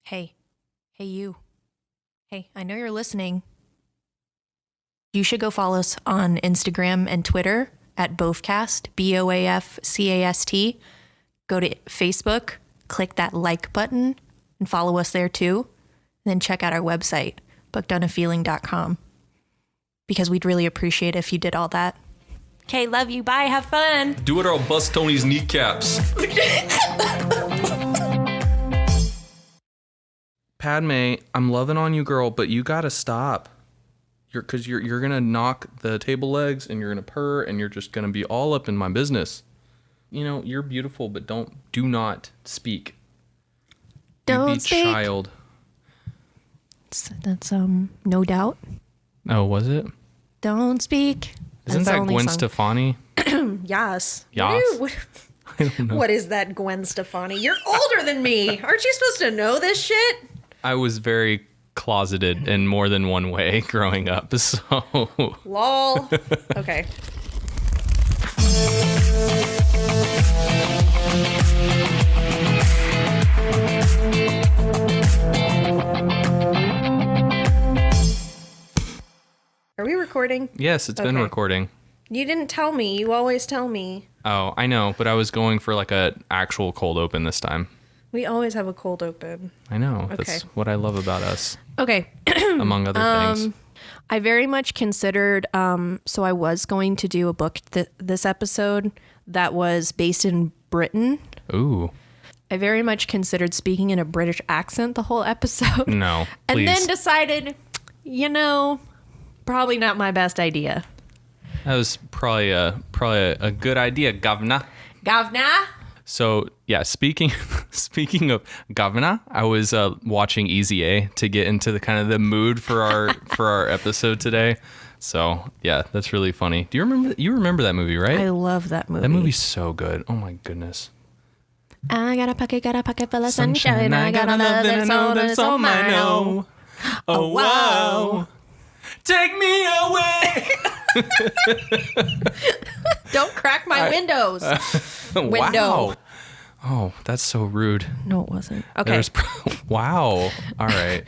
Hey, you. Hey, I know you're listening. You should go follow us on Instagram and Twitter at Boafcast, BOAFCAST. Go to Facebook, click that like button, and follow us there too. And then check out our website, bookedonafeeling.com, because we'd really appreciate it if you did all that. Okay, love you. Bye. Have fun. Do it or I'll bust Tony's kneecaps. Padme, I'm loving on you, girl, but you gotta stop. You're gonna knock the table legs and you're gonna purr and you're just gonna be all up in my business. You know, you're beautiful, but do not speak. Don't you be speak. Child. That's No Doubt. Oh, was it? Don't speak. Isn't that Gwen Stefani? Yes. Yes. I don't know. What is that, Gwen Stefani? You're older than me. Aren't you supposed to know this shit? I was very closeted in more than one way growing up, so. Lol. Okay. Are we recording? Yes, it's been recording. You didn't tell me. You always tell me. Oh, I know, but I was going for like a actual cold open this time. We always have a cold open. I know. Okay. That's what I love about us. Okay. Among other things. I very much considered, so I was going to do a book this episode that was based in Britain. Ooh. I very much considered speaking in a British accent the whole episode. No, please. And then decided, probably not my best idea. That was probably a good idea, governor. Governor? So yeah, speaking of governor, I was watching Easy A to get into the kind of the mood for our episode today. So yeah, that's really funny. Do you remember that movie, right? I love that movie. That movie's so good. Oh my goodness. I got a pocket full of sunshine. I got a love that's all mine. Oh wow. Take me away. Don't crack my windows. Window. Wow. Oh, that's so rude. No, it wasn't. Okay. Wow. All right.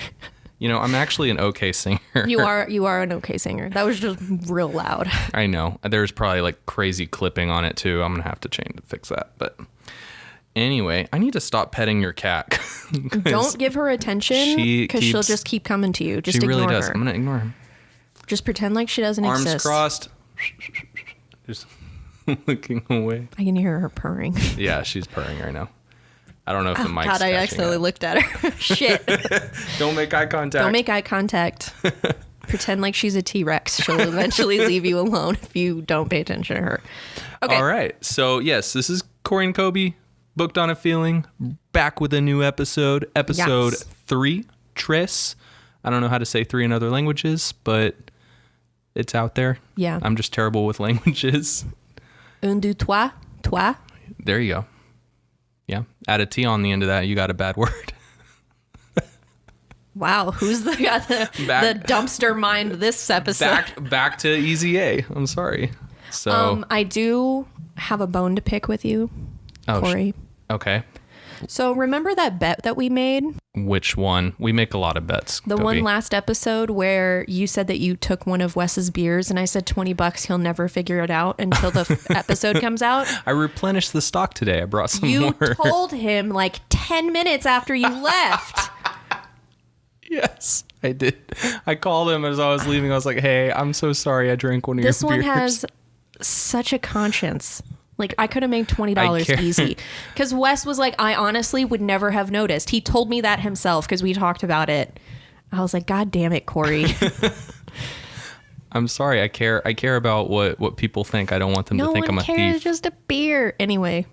I'm actually an okay singer. You are an okay singer. That was just real loud. I know. There's probably like crazy clipping on it too. I'm going to have to fix that. But anyway, I need to stop petting your cat. Don't give her attention because she'll just keep coming to you. Just ignore her. She really does. I'm going to ignore her. Just pretend like she doesn't exist. exist. Arms crossed. Just looking away. I can hear her purring. Yeah, she's purring right now. I don't know if the mic's God, I accidentally looked at her. Shit. Don't make eye contact. Don't make eye contact. Pretend like she's a T-Rex. She'll eventually leave you alone if you don't pay attention to her. Okay. All right. So, yes, this is Cory and Cobi, Booked on a Feeling, back with a new episode. Episode 3, Tris. I don't know how to say 3 in other languages, but it's out there. Yeah. I'm just terrible with languages. Un, deux, trois. Toi. There you go. Yeah. Add a T on the end of that, you got a bad word. Wow. Who's the dumpster mind this episode? Back to Easy A. I'm sorry. So I do have a bone to pick with you, Cory. Okay. So remember that bet that we made? Which one? We make a lot of bets. The one last episode where you said that you took one of Wes's beers and I said $20, he'll never figure it out until the episode comes out. I replenished the stock today. I brought some more. You told him like 10 minutes after you left. Yes, I did. I called him as I was leaving. I was like, hey, I'm so sorry I drank one of your beers. This one has such a conscience. Like, I could have made $20 easy. Because Wes was like, I honestly would never have noticed. He told me that himself because we talked about it. I was like, God damn it, Cory. I'm sorry. I care about what people think. I don't want them to think I'm a thief. No one cares. Just a beer. Anyway.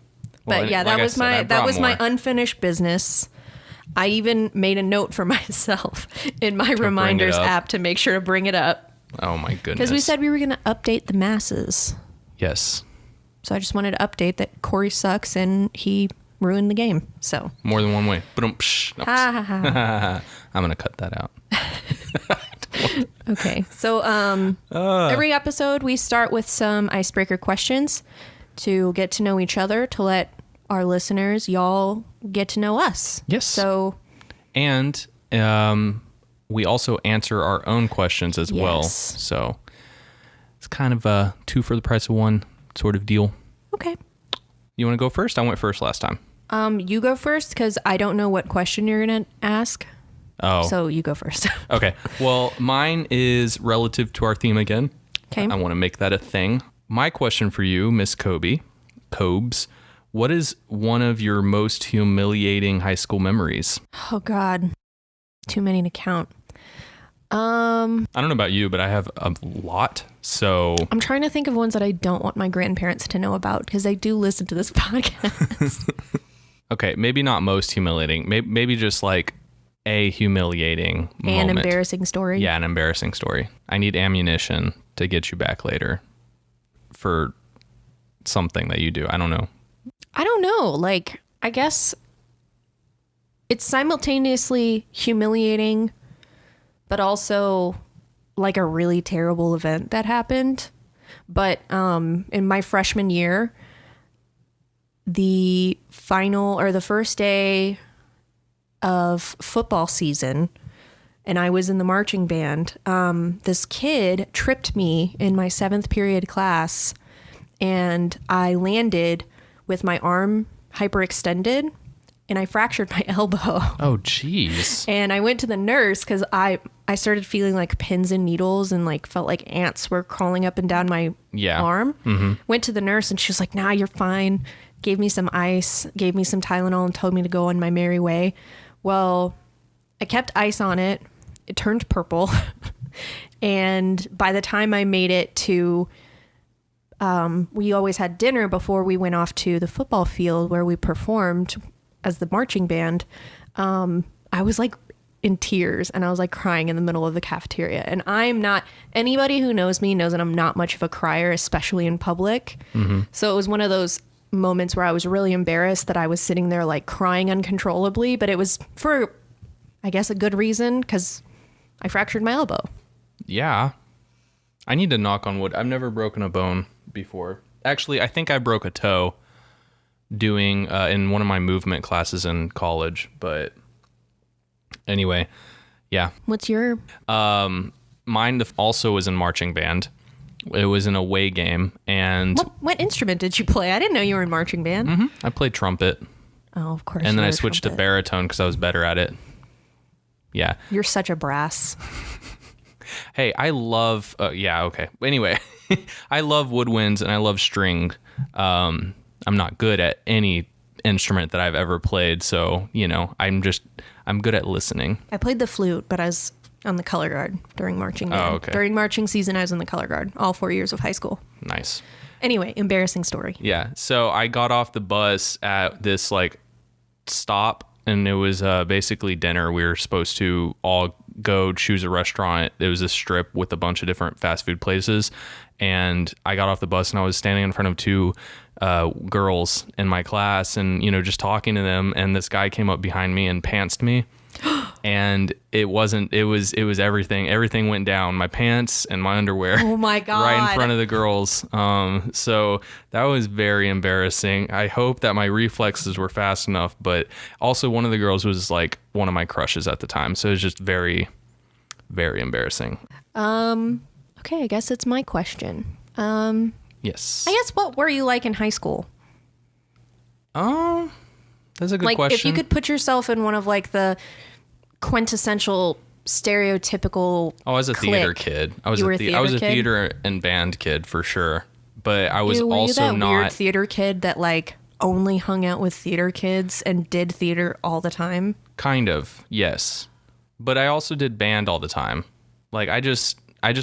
But yeah, that was my unfinished business. I even made a note for myself in my reminders app to make sure to bring it up. Oh my goodness. Because we said we were going to update the masses. Yes. So I just wanted to update that Cory sucks and he ruined the game. So more than one way. But I'm gonna cut that out. Okay. So every episode we start with some icebreaker questions to get to know each other, to let our listeners, y'all, get to know us. Yes. So And we also answer our own questions as well. Yes. So it's kind of a 2 for the price of 1 sort of deal. Okay. You want to go first? I went first last time. You go first because I don't know what question you're going to ask. Oh. So you go first. Okay. Well, mine is relative to our theme again. Okay. I want to make that a thing. My question for you, Miss Cobes, what is one of your most humiliating high school memories? Oh, God. Too many to count. I don't know about you, but I have a lot. So I'm trying to think of ones that I don't want my grandparents to know about because they do listen to this podcast. Okay, maybe not most humiliating. Maybe just like a humiliating moment. An embarrassing story. Yeah, an embarrassing story. I need ammunition to get you back later for something that you do. I don't know. I don't know. Like, I guess it's simultaneously humiliating, but also like a really terrible event that happened. But in my freshman year, the final or the first day of football season, and I was in the marching band, this kid tripped me in my 7th period class, and I landed with my arm hyperextended, and I fractured my elbow. Oh, jeez. And I went to the nurse because I started feeling like pins and needles and like felt like ants were crawling up and down my arm. Mm-hmm. Went to the nurse and she was like, nah, you're fine. Gave me some ice, gave me some Tylenol and told me to go on my merry way. Well, I kept ice on it. It turned purple. And by the time I made it to, we always had dinner before we went off to the football field where we performed as the marching band. I was like in tears and I was like crying in the middle of the cafeteria. And I'm not, anybody who knows me knows that I'm not much of a crier, especially in public. Mm-hmm. So it was one of those moments where I was really embarrassed that I was sitting there like crying uncontrollably, but it was for, I guess, a good reason because I fractured my elbow. Yeah. I need to knock on wood. I've never broken a bone before. Actually, I think I broke a toe doing in one of my movement classes in college, but anyway, yeah. What's your? Mine also was in marching band. It was an away game, and What instrument did you play? I didn't know you were in marching band. Mm-hmm. I played trumpet. Oh, of course. And then I switched to baritone because I was better at it. Yeah. You're such a brass. Hey, I love. Yeah. Okay. Anyway, I love woodwinds and I love string. I'm not good at any instrument that I've ever played, so I'm good at listening. I played the flute, but I was on the color guard during marching band. Oh, okay. During marching season, I was in the color guard all 4 years of high school. Nice. Anyway, embarrassing story. Yeah. So I got off the bus at this like stop, and it was basically dinner. We were supposed to all go choose a restaurant. It was a strip with a bunch of different fast food places, and I got off the bus and I was standing in front of 2 girls in my class, and just talking to them, and this guy came up behind me and pantsed me. And it was everything went down, my pants and my underwear. Oh my God. Right in front of the girls. So that was very embarrassing. I hope that my reflexes were fast enough, but also one of the girls was like one of my crushes at the time. So it was just very, very embarrassing. Okay, I guess it's my question. Yes. I guess what were you like in high school? That's a good like question. If you could put yourself in one of like the quintessential stereotypical I was a theater kid. I was a theater and band kid for sure. But I was were also you that not weird theater kid that like only hung out with theater kids and did theater all the time. Kind of, yes. But I also did band all the time. Like I just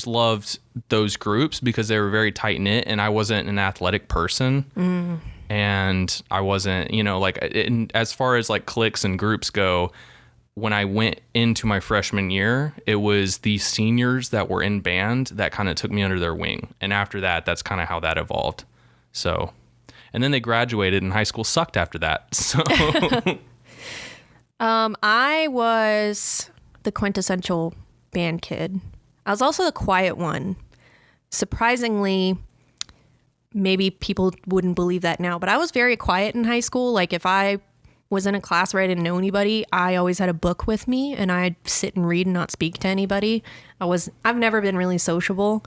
loved those groups because they were very tight knit, and I wasn't an athletic person. And I wasn't, as far as like cliques and groups go, when I went into my freshman year, it was the seniors that were in band that kind of took me under their wing. And after that, that's kind of how that evolved. So, and then they graduated and high school sucked after that. So, I was the quintessential band kid. I was also the quiet one. Surprisingly, maybe people wouldn't believe that now, but I was very quiet in high school. Like if I was in a class where I didn't know anybody, I always had a book with me and I'd sit and read and not speak to anybody. I've never been really sociable.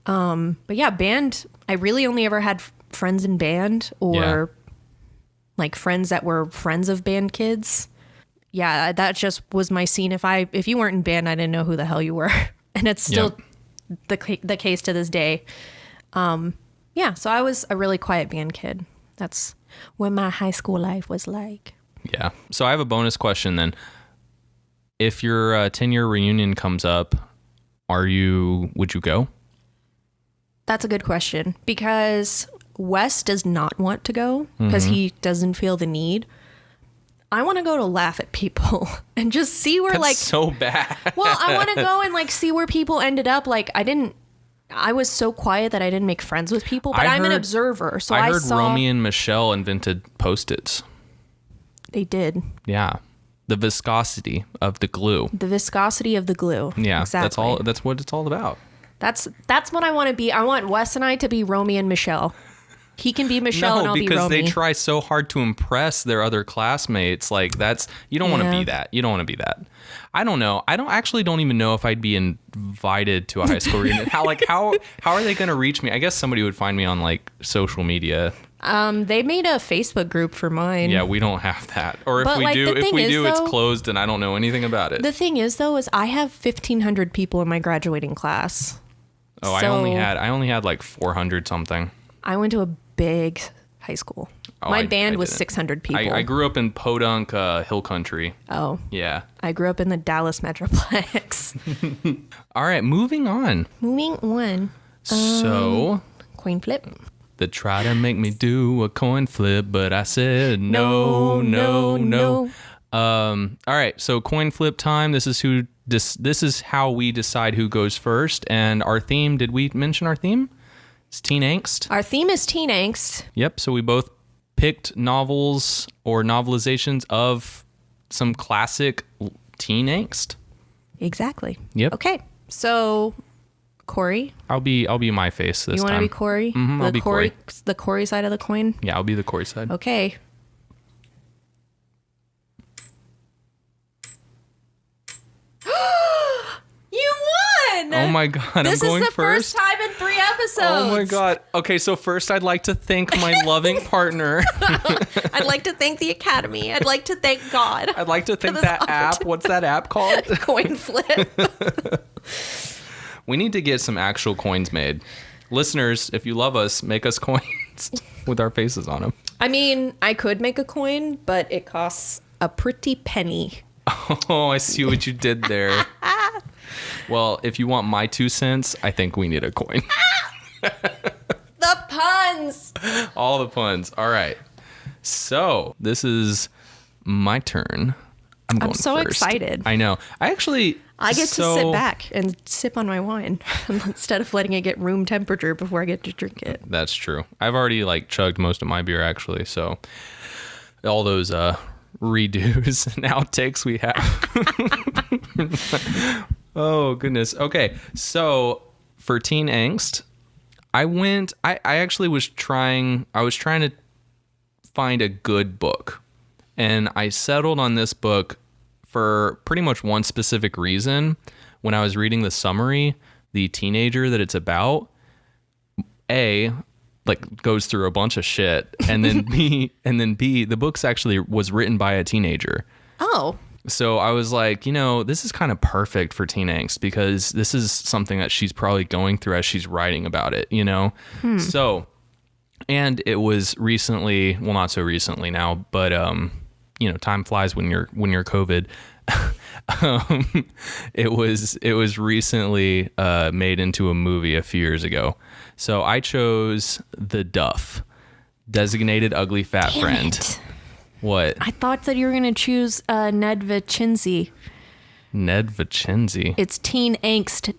But yeah, band, I really only ever had friends in band or like friends that were friends of band kids. Yeah, that just was my scene. If you weren't in band, I didn't know who the hell you were. And it's still the case to this day. Yeah, so I was a really quiet band kid. That's what my high school life was like. Yeah. So I have a bonus question then. If your 10-year reunion comes up, would you go? That's a good question because Wes does not want to go because he doesn't feel the need. I want to go to laugh at people and just see where That's so bad. Well, I want to go and like see where people ended up. Like I was so quiet that I didn't make friends with people, but I'm an observer. So I heard saw Romy and Michelle invented Post-its. They did. Yeah. The viscosity of the glue. The viscosity of the glue. Yeah. Exactly. That's what it's all about. That's what I want to be. I want Wes and I to be Romy and Michelle. He can be Michelle and I'll be Romy. No, because they try so hard to impress their other classmates. Like you don't want to be that. You don't want to be that. I don't know. I don't even know if I'd be invited to a high school reunion. How are they going to reach me? I guess somebody would find me on like social media. They made a Facebook group for mine. Yeah, we don't have that. Or if we do, it's closed and I don't know anything about it. The thing is though, is I have 1,500 people in my graduating class. Oh, so I only had like 400 something. I went to a big high school. My band was 600 people. I grew up in Podunk Hill Country. Oh. Yeah. I grew up in the Dallas Metroplex. All right, moving on. So. Coin flip. They try to make me do a coin flip, but I said no. All right, so coin flip time. This is how we decide who goes first. And our theme, did we mention our theme? It's teen angst. Our theme is teen angst. Yep. So we both picked novels or novelizations of some classic teen angst. Exactly. Yep. Okay. So, Cory. I'll be my face this time. You want to be Cory? Mm-hmm, I'll be Cory. The Cory side of the coin? Yeah, I'll be the Cory side. Okay. You won! Oh my God, I'm going first? This is the first time in 3 episodes. Oh my God. Okay, so first I'd like to thank my loving partner. I'd like to thank the Academy. I'd like to thank God. I'd like to thank that app. What's that app called? Coin flip. We need to get some actual coins made. Listeners, if you love us, make us coins with our faces on them. I mean, I could make a coin, but it costs a pretty penny. Oh, I see what you did there. Well, if you want my 2 cents, I think we need a coin. The puns. All the puns. All right. So this is my turn. I'm so first. Excited. I know. I get to sit back and sip on my wine instead of letting it get room temperature before I get to drink it. That's true. I've already chugged most of my beer actually. So all those redos and outtakes we have. Oh goodness. Okay. So for teen angst, I actually was trying to find a good book, and I settled on this book for pretty much one specific reason. When I was reading the summary, the teenager that it's about, goes through a bunch of shit, and then B, the book's actually was written by a teenager. Oh. So I was like, this is kind of perfect for teen angst because this is something that she's probably going through as she's writing about it, So, and it was recently, well, not so recently now, but, time flies when you're COVID. It was recently made into a movie a few years ago. So I chose The Duff, Designated Ugly Fat Damn Friend. It. What? I thought that you were going to choose Ned Vicenzi. Ned Vicenzi. It's Teen Angst,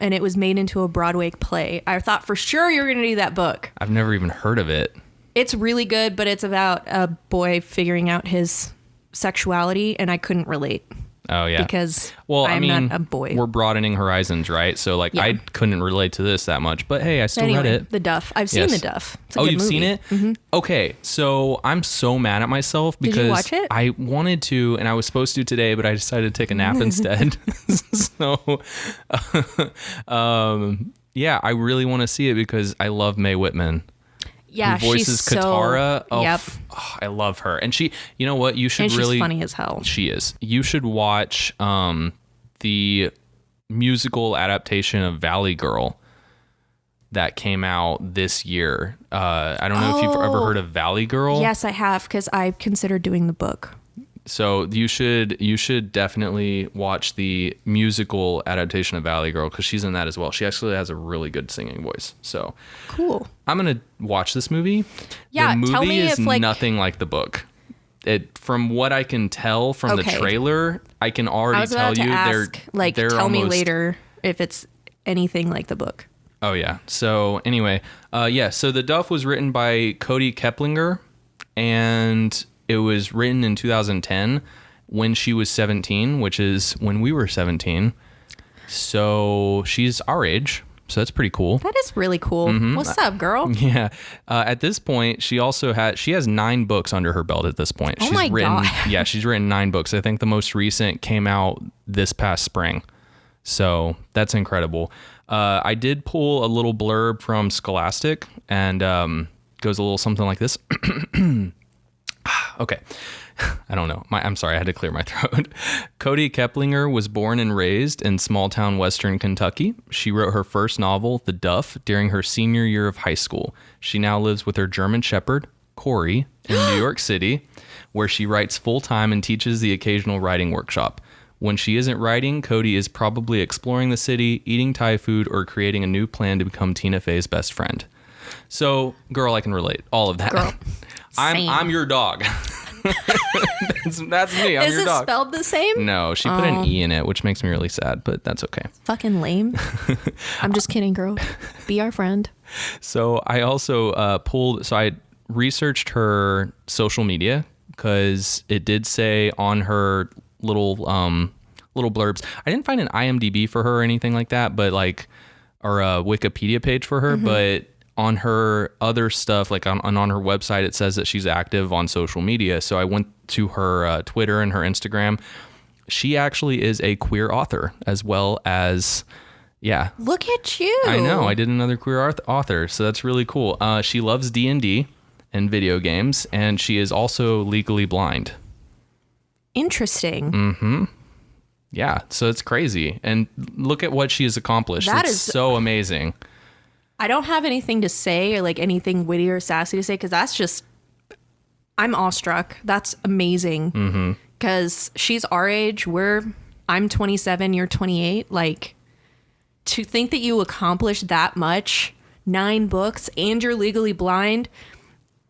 and it was made into a Broadway play. I thought for sure you were going to do that book. I've never even heard of it. It's really good, but it's about a boy figuring out his sexuality, and I couldn't relate. Oh, yeah. Because Well, I'm not a boy. We're broadening horizons, right? So, like, Yeah. I couldn't relate to this that much, but hey, I still read it. The Duff. I've seen The Duff. It's a good you've movie. seen it? Mm-hmm. Okay, so I'm so mad at myself because Did you watch it? I wanted to, and I was supposed to today, but I decided to take a nap instead. So, yeah, I really want to see it because I love Mae Whitman. Yeah, who voices she's Katara. So, yep. I love her. And she, you know what? You should and really. She's funny as hell. She is. You should watch the musical adaptation of Valley Girl that came out this year. I don't know if you've ever heard of Valley Girl. Yes, I have, because I considered doing the book. So you should definitely watch the musical adaptation of Valley Girl because she's in that as well. She actually has a really good singing voice. So cool. I'm gonna watch this movie. Yeah, the movie tell me is if, like, nothing like the book. It, from what I can tell from the trailer, I can already tell you they're tell me almost, later if it's anything like the book. Oh yeah. So anyway, so The Duff was written by Cody Keplinger, and it was written in 2010 when she was 17, which is when we were 17. So she's our age. So that's pretty cool. That is really cool. Mm-hmm. What's up, girl? Yeah. At this point, she has 9 books under her belt at this point. Oh my God. Yeah, she's written 9 books. I think the most recent came out this past spring. So that's incredible. I did pull a little blurb from Scholastic, and goes a little something like this. Okay. I don't know. I'm sorry. I had to clear my throat. Cody Keplinger was born and raised in small-town Western Kentucky. She wrote her first novel, The Duff, during her senior year of high school. She now lives with her German Shepherd, Cory, in New York City, where she writes full-time and teaches the occasional writing workshop. When she isn't writing, Cody is probably exploring the city, eating Thai food, or creating a new plan to become Tina Fey's best friend. So, girl, I can relate. All of that. Girl, I'm your dog. That's me. I'm Is your it dog. spelled the same? No, she put an E in it, which makes me really sad, but that's okay. Fucking lame. I'm just kidding, girl. Be our friend. So I also I researched her social media because it did say on her little blurbs. I didn't find an IMDb for her or anything like that, but or a Wikipedia page for her, but on her other stuff, like on her website, it says that she's active on social media. So I went to her Twitter and her Instagram. She actually is a queer author as well as, yeah. Look at you. I know. I did another queer author. So that's really cool. She loves D&D and video games, and she is also legally blind. Interesting. Mm-hmm. Yeah. So it's crazy. And look at what she has accomplished. That it's is so amazing. I don't have anything to say or like anything witty or sassy to say because that's just, I'm awestruck. That's amazing. Because she's our age. I'm 27, you're 28. Like, to think that you accomplished that much, 9 books, and you're legally blind,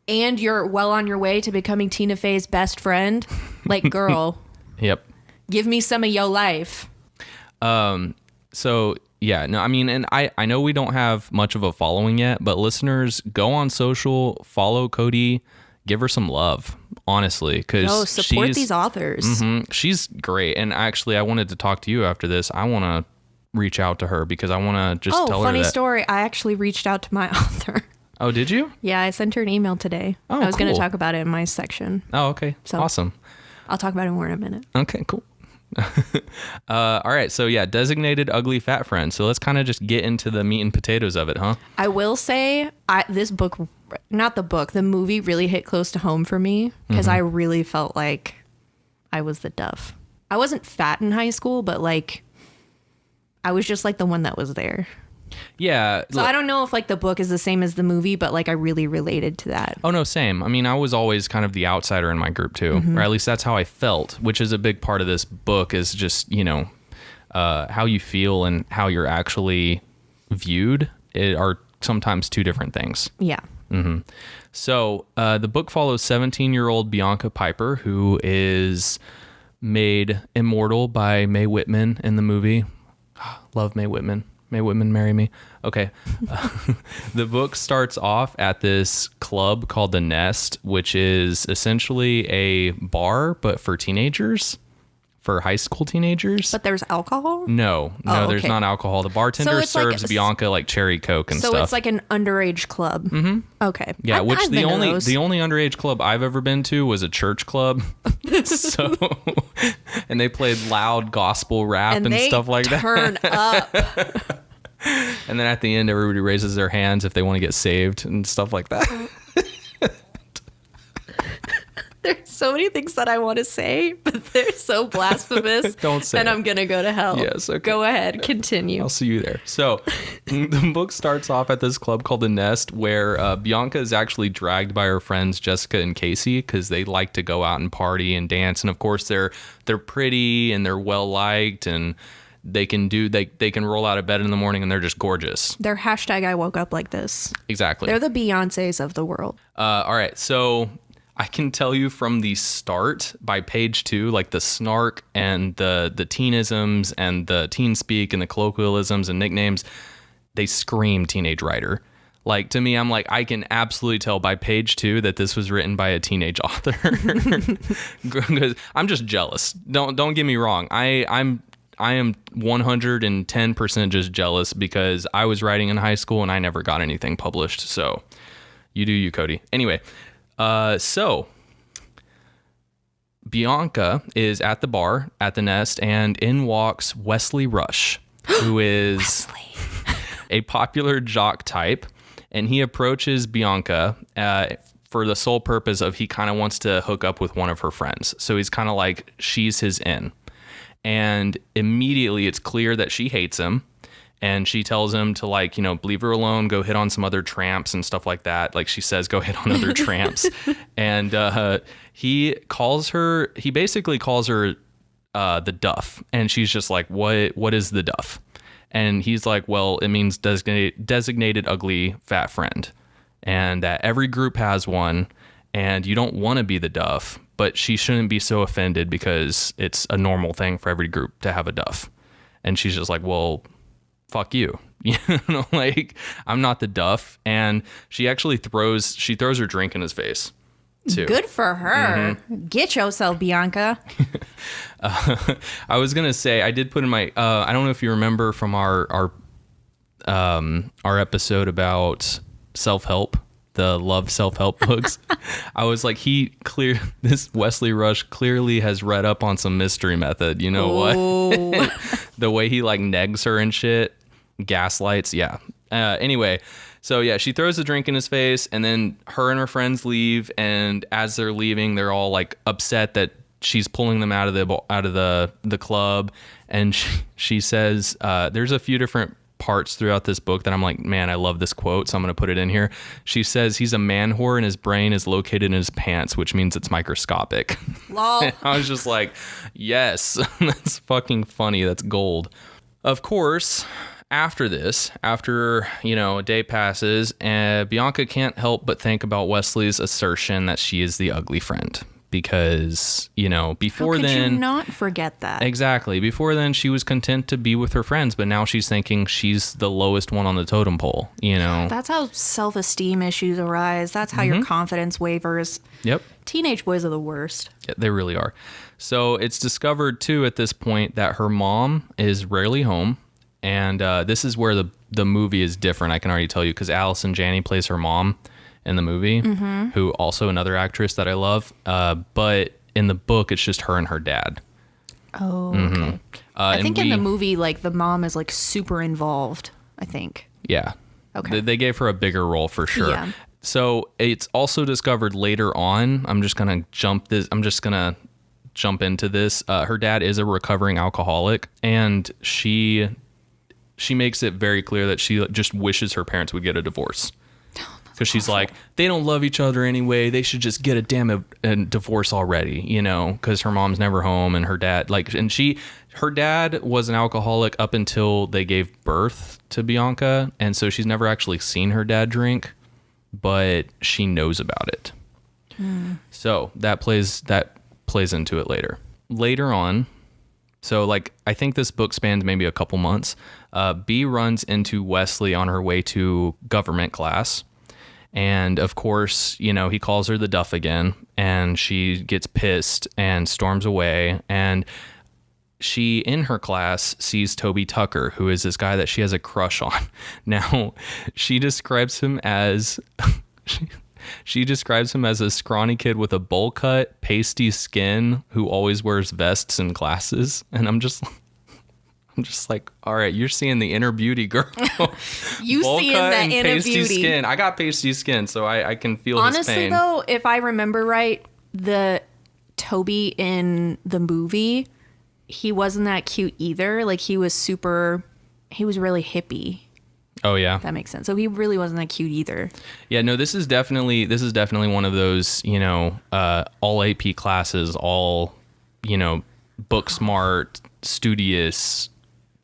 and you're well on your way to becoming Tina Fey's best friend. Like, girl. Yep. Give me some of your life. So yeah, no, I mean, and I know we don't have much of a following yet, but listeners, go on social, follow Cody, give her some love, honestly, because support these authors. She's great. And actually, I wanted to talk to you after this. I want to reach out to her because I want to just tell her that. Funny story. I actually reached out to my author. Oh, did you? Yeah, I sent her an email today. Oh, I was going cool. to talk about it in my section. Oh, okay. So, awesome. I'll talk about it more in a minute. Okay, cool. All right. So yeah, designated ugly fat friend. So let's kind of just get into the meat and potatoes of it, huh? I will say this book, not the book, the movie really hit close to home for me because I really felt like I was the Duff. I wasn't fat in high school, but like I was just like the one that was there. Yeah. So I don't know if like the book is the same as the movie, but like I really related to that. Oh, no, same. I mean, I was always kind of the outsider in my group too, or at least that's how I felt, which is a big part of this book is just, how you feel and how you're actually viewed are sometimes 2 different things. Yeah. So the book follows 17-year-old Bianca Piper, who is made immortal by Mae Whitman in the movie. Love Mae Whitman. Mae Whitman, marry me. Okay. The book starts off at this club called The Nest, which is essentially a bar, but for teenagers, for high school teenagers. But there's alcohol? No, there's okay. not alcohol. The bartender serves Bianca like cherry Coke and stuff. So it's like an underage club. Mm-hmm. Okay. Yeah, the only underage club I've ever been to was a church club. So, and they played loud gospel rap and stuff like that. Turn up. And then at the end, everybody raises their hands if they want to get saved and stuff like that. There's so many things that I want to say, but they're so blasphemous. Don't say and it. I'm going to go to hell. Yes, okay. Go ahead. Continue. I'll see you there. So the book starts off at this club called The Nest, where Bianca is actually dragged by her friends Jessica and Casey because they like to go out and party and dance. And of course, they're pretty and they're well liked, and they can roll out of bed in the morning and they're just gorgeous. They're hashtag I woke up like this. Exactly. They're the Beyoncés of the world. All right. So I can tell you from the start by page 2, like the snark and the teenisms and the teen speak and the colloquialisms and nicknames, they scream teenage writer. Like, to me, I'm like, I can absolutely tell by page 2 that this was written by a teenage author. Because I'm just jealous. Don't get me wrong. I am 110% just jealous because I was writing in high school and I never got anything published. So you do you, Cody. Anyway, so Bianca is at the bar at the Nest, and in walks Wesley Rush, who is a popular jock type, and he approaches Bianca for the sole purpose of he kind of wants to hook up with one of her friends. So he's kind of like, she's his in. And immediately it's clear that she hates him. And she tells him to, like, leave her alone, go hit on some other tramps and stuff like that. Like, she says, go hit on other tramps. And he basically calls her the duff. And she's just like, what is the duff? And he's like, well, it means designated ugly fat friend. And that every group has one. And you don't want to be the duff, but she shouldn't be so offended because it's a normal thing for every group to have a duff. And she's just like, well, fuck you. Like, I'm not the duff. And she actually throws her drink in his face too. Good for her. Mm-hmm. Get yourself, Bianca. I was going to say, I did put in my, I don't know if you remember from our episode about self-help, the love self-help books. I was like, this Wesley Rush clearly has read up on some mystery method. You know what? The way he like negs her and shit. Gaslights. Yeah. Anyway, so yeah, she throws a drink in his face, and then her and her friends leave. And as they're leaving, they're all like upset that she's pulling them out of the club. And she says, there's a few different parts throughout this book that I'm like, man, I love this quote, so I'm going to put it in here. She says he's a man whore and his brain is located in his pants, which means it's microscopic. Lol. I was just like, yes, that's fucking funny. That's gold. Of course, after a day passes, Bianca can't help but think about Wesley's assertion that she is the ugly friend. Because, before How could then... you not forget that? Exactly. Before then, she was content to be with her friends, but now she's thinking she's the lowest one on the totem pole, That's how self-esteem issues arise. That's how your confidence wavers. Yep. Teenage boys are the worst. Yeah, they really are. So it's discovered, too, at this point that her mom is rarely home. And this is where the movie is different, I can already tell you, because Allison Janney plays her mom in the movie, who also another actress that I love. But in the book, it's just her and her dad. Oh, okay. I think in the movie, like, the mom is like super involved, I think. Yeah. Okay. They gave her a bigger role for sure. Yeah. So it's also discovered later on. I'm just going to jump into this. Her dad is a recovering alcoholic, and she makes it very clear that she just wishes her parents would get a divorce. Because she's like, they don't love each other anyway. They should just get a damn divorce already, because her mom's never home, and her dad, her dad was an alcoholic up until they gave birth to Bianca. And so she's never actually seen her dad drink, but she knows about it. So that plays into it later. Later on, so I think this book spans maybe a couple months. B runs into Wesley on her way to government class. And of course, he calls her the duff again, and she gets pissed and storms away. And she, in her class, sees Toby Tucker, who is this guy that she has a crush on. Now, she describes him as she describes him as a scrawny kid with a bowl cut, pasty skin, who always wears vests and glasses. And I'm just like, all right, you're seeing the inner beauty, girl. You bowl seeing cut that and inner pasty beauty. skin. I got pasty skin, so I can feel his Honestly, pain. though, if I remember right, the Toby in the movie, he wasn't that cute either. Like, he was really hippie. Oh yeah, That makes sense. So he really wasn't that cute either. yeah. No, this is definitely one of those, all AP classes, all, book smart, studious,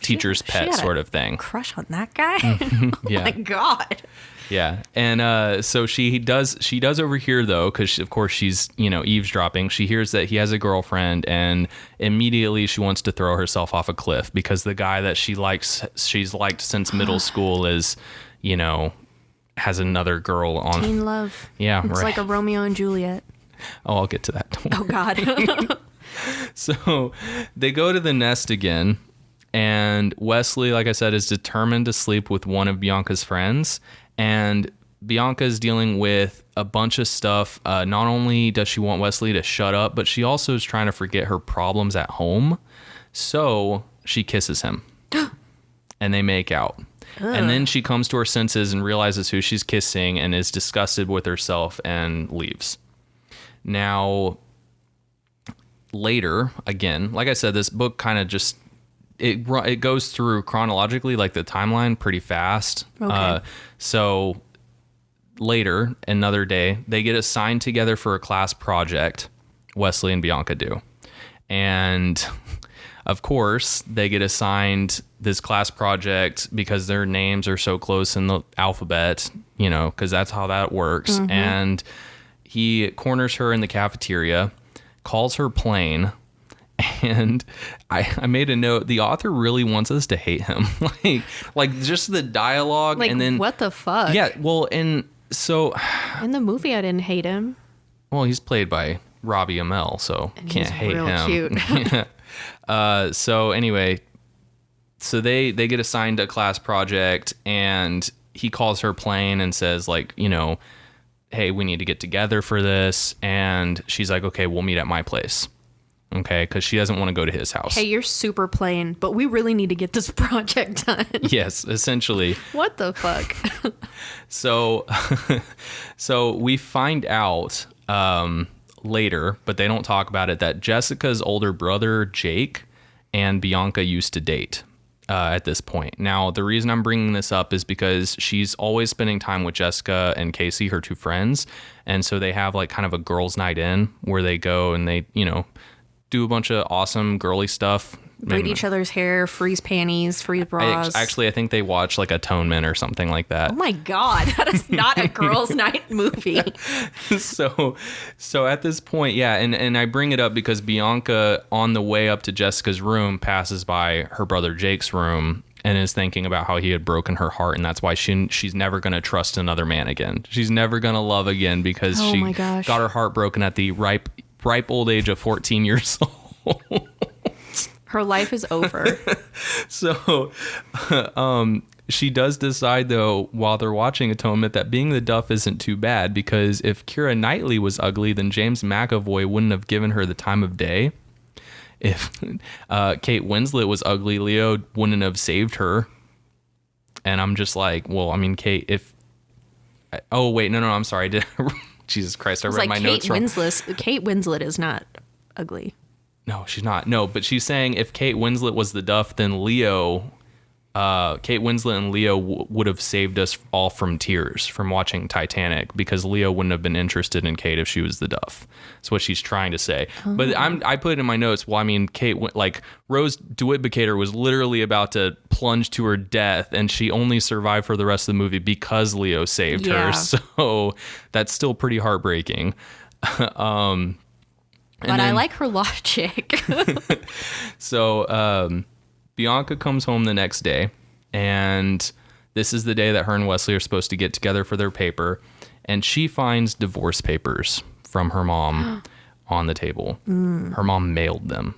teacher's she pet had sort of thing. Crush on that guy? Yeah. Oh my God. Yeah. And so she does overhear, though, because of course she's, eavesdropping. She hears that he has a girlfriend, and immediately she wants to throw herself off a cliff because the guy that she's liked since middle school is, has another girl on. Teen love. Yeah, It's right. like a Romeo and Juliet. Oh, I'll get to that. Don't Oh God. So they go to the nest again, and Wesley, like I said, is determined to sleep with one of Bianca's friends. And Bianca's dealing with a bunch of stuff. Not only does she want Wesley to shut up, but she also is trying to forget her problems at home. So she kisses him and they make out. And then she comes to her senses and realizes who she's kissing and is disgusted with herself and leaves. Now, later, again, like I said, this book kind of just it goes through chronologically, like the timeline, pretty fast. Okay. So later, another day, they get assigned together for a class project. Wesley and Bianca do. And of course, they get assigned this class project because their names are so close in the alphabet, because that's how that works. Mm-hmm. And he corners her in the cafeteria, calls her plain. And I made a note. The author really wants us to hate him, like just the dialogue, Like, and then what the fuck? Yeah, well, and so In the movie, I didn't hate him. well, he's played by Robbie Amell, so And can't he's hate real him. Cute. So anyway, so they get assigned a class project, and he calls her plain and says, like, hey, we need to get together for this, and she's like, okay, we'll meet at my place. Okay, because she doesn't want to go to his house. Hey, you're super plain, but we really need to get this project done. Yes, essentially. What the fuck? So, so we find out later, but they don't talk about it, that Jessica's older brother, Jake, and Bianca used to date at this point. Now, the reason I'm bringing this up is because she's always spending time with Jessica and Casey, her two friends. And so they have like kind of a girls' night in where they go and they, do a bunch of awesome girly stuff. Braid each other's hair, freeze panties, freeze bras. I think they watch like Atonement or something like that. Oh my God, that is not a girls' night movie. So at this point, yeah, and I bring it up because Bianca, on the way up to Jessica's room, passes by her brother Jake's room and is thinking about how he had broken her heart, and that's why she's never going to trust another man again. She's never going to love again because Oh she my gosh. got her heart broken at the ripe old age of 14 years old. Her life is over. So she does decide, though, while they're watching Atonement, that being the Duff isn't too bad, because if Keira Knightley was ugly, then James McAvoy wouldn't have given her the time of day. If Kate Winslet was ugly, Leo wouldn't have saved her. And I'm just like, well, I mean, Kate, if... Oh, wait, no, I'm sorry. Jesus Christ, I read my notes wrong. Kate Winslet is not ugly. No, she's not. No, but she's saying if Kate Winslet was the Duff, then Kate Winslet and Leo would have saved us all from tears from watching Titanic, because Leo wouldn't have been interested in Kate if she was the Duff. That's what she's trying to say. Oh. But I put it in my notes. Well, I mean, Rose DeWitt Bukater was literally about to plunge to her death, and she only survived for the rest of the movie because Leo saved her. So that's still pretty heartbreaking. But I like her logic. So Bianca comes home the next day, and this is the day that her and Wesley are supposed to get together for their paper, and she finds divorce papers from her mom on the table. Her mom mailed them.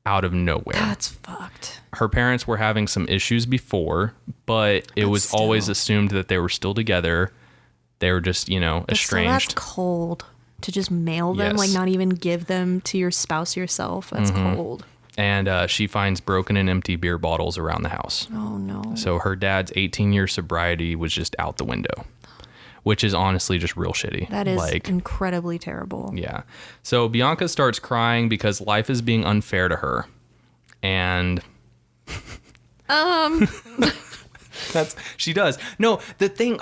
out of nowhere. That's fucked. Her parents were having some issues before, but it was always assumed that they were still together. They were just, estranged. That's cold to just mail them, Yes. like not even give them to your spouse yourself. That's cold. And she finds broken and empty beer bottles around the house. Oh, no. So her dad's 18-year sobriety was just out the window, which is honestly just real shitty. That is incredibly terrible. Yeah. So Bianca starts crying because life is being unfair to her. And she does. No, the thing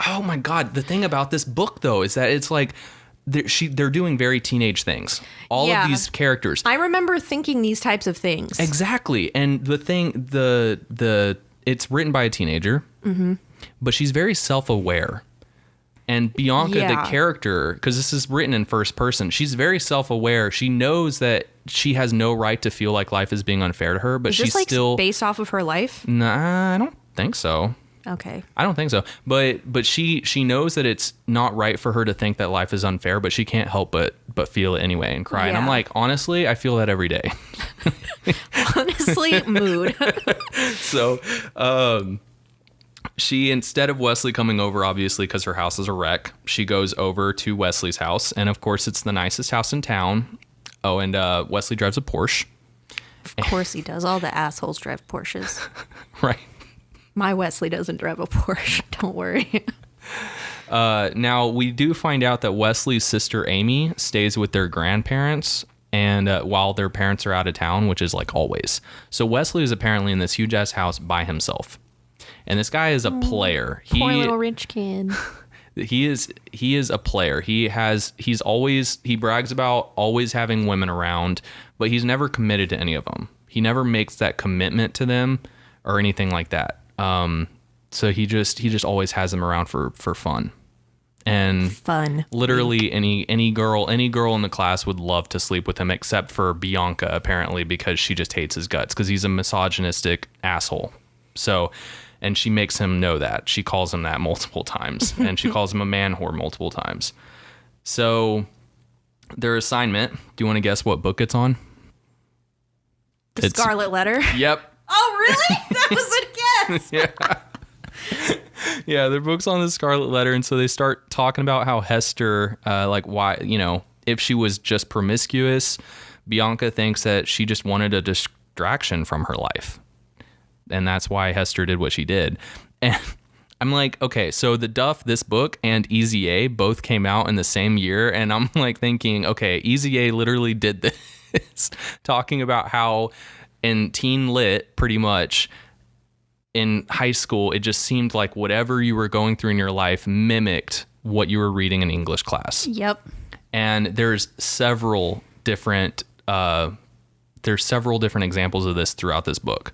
about this book though is that it's like they're doing very teenage things. All of these characters. I remember thinking these types of things. Exactly. And it's written by a teenager, but she's very self-aware. And Bianca, the character, because this is written in first person, she's very self-aware. She knows that she has no right to feel like life is being unfair to her, but she's still based off of her life. Nah, I don't think so. Okay. I don't think so. But she knows that it's not right for her to think that life is unfair, but she can't help but feel it anyway and cry. And I'm like, honestly, I feel that every day. Honestly, mood. So, she, instead of Wesley coming over, obviously, because her house is a wreck, she goes over to Wesley's house. And of course, it's the nicest house in town. Oh, and Wesley drives a Porsche. Of course he does. All the assholes drive Porsches. Right. My Wesley doesn't drive a Porsche. Don't worry. Now, we do find out that Wesley's sister Amy stays with their grandparents and while their parents are out of town, which is like always. So Wesley is apparently in this huge ass house by himself. And this guy is a player. Poor little rich kid. He is a player. He brags about always having women around, but he's never committed to any of them. He never makes that commitment to them or anything like that. So he just always has them around for fun. And fun. Literally any girl in the class would love to sleep with him except for Bianca, apparently, because she just hates his guts because he's a misogynistic asshole. So, and she makes him know that. She calls him that multiple times, and she calls him a man whore multiple times. So their assignment, do you want to guess what book it's on? The Scarlet Letter? Yep. Oh, really? That was a guess. Yeah. Yeah, their book's on the Scarlet Letter, and so they start talking about how Hester, why, if she was just promiscuous, Bianca thinks that she just wanted a distraction from her life. And that's why Hester did what she did. And I'm like, okay, so the Duff, this book, and Easy A both came out in the same year. And I'm like thinking, okay, Easy A literally did this, talking about how in teen lit, pretty much, in high school, it just seemed like whatever you were going through in your life mimicked what you were reading in English class. Yep. And there's several different examples of this throughout this book.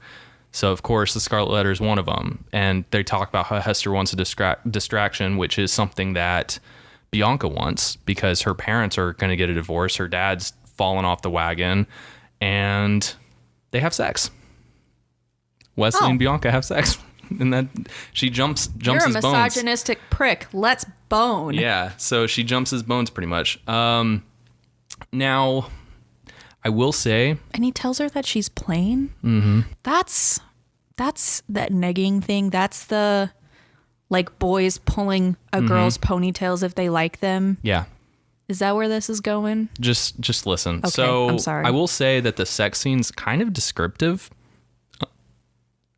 So, of course, the Scarlet Letter is one of them. And they talk about how Hester wants a distraction, which is something that Bianca wants because her parents are going to get a divorce. Her dad's fallen off the wagon, and they have sex. Wesley and Bianca have sex. And then she jumps You're his a bones. misogynistic prick. Let's bone. Yeah, so she jumps his bones pretty much. Now, I will say... And he tells her that she's plain? Mm-hmm. That's that negging thing. That's the, like, boys pulling a girl's ponytails if they like them. Yeah. Is that where this is going? Just listen. Okay, so I'm sorry. I will say that the sex scene's kind of descriptive,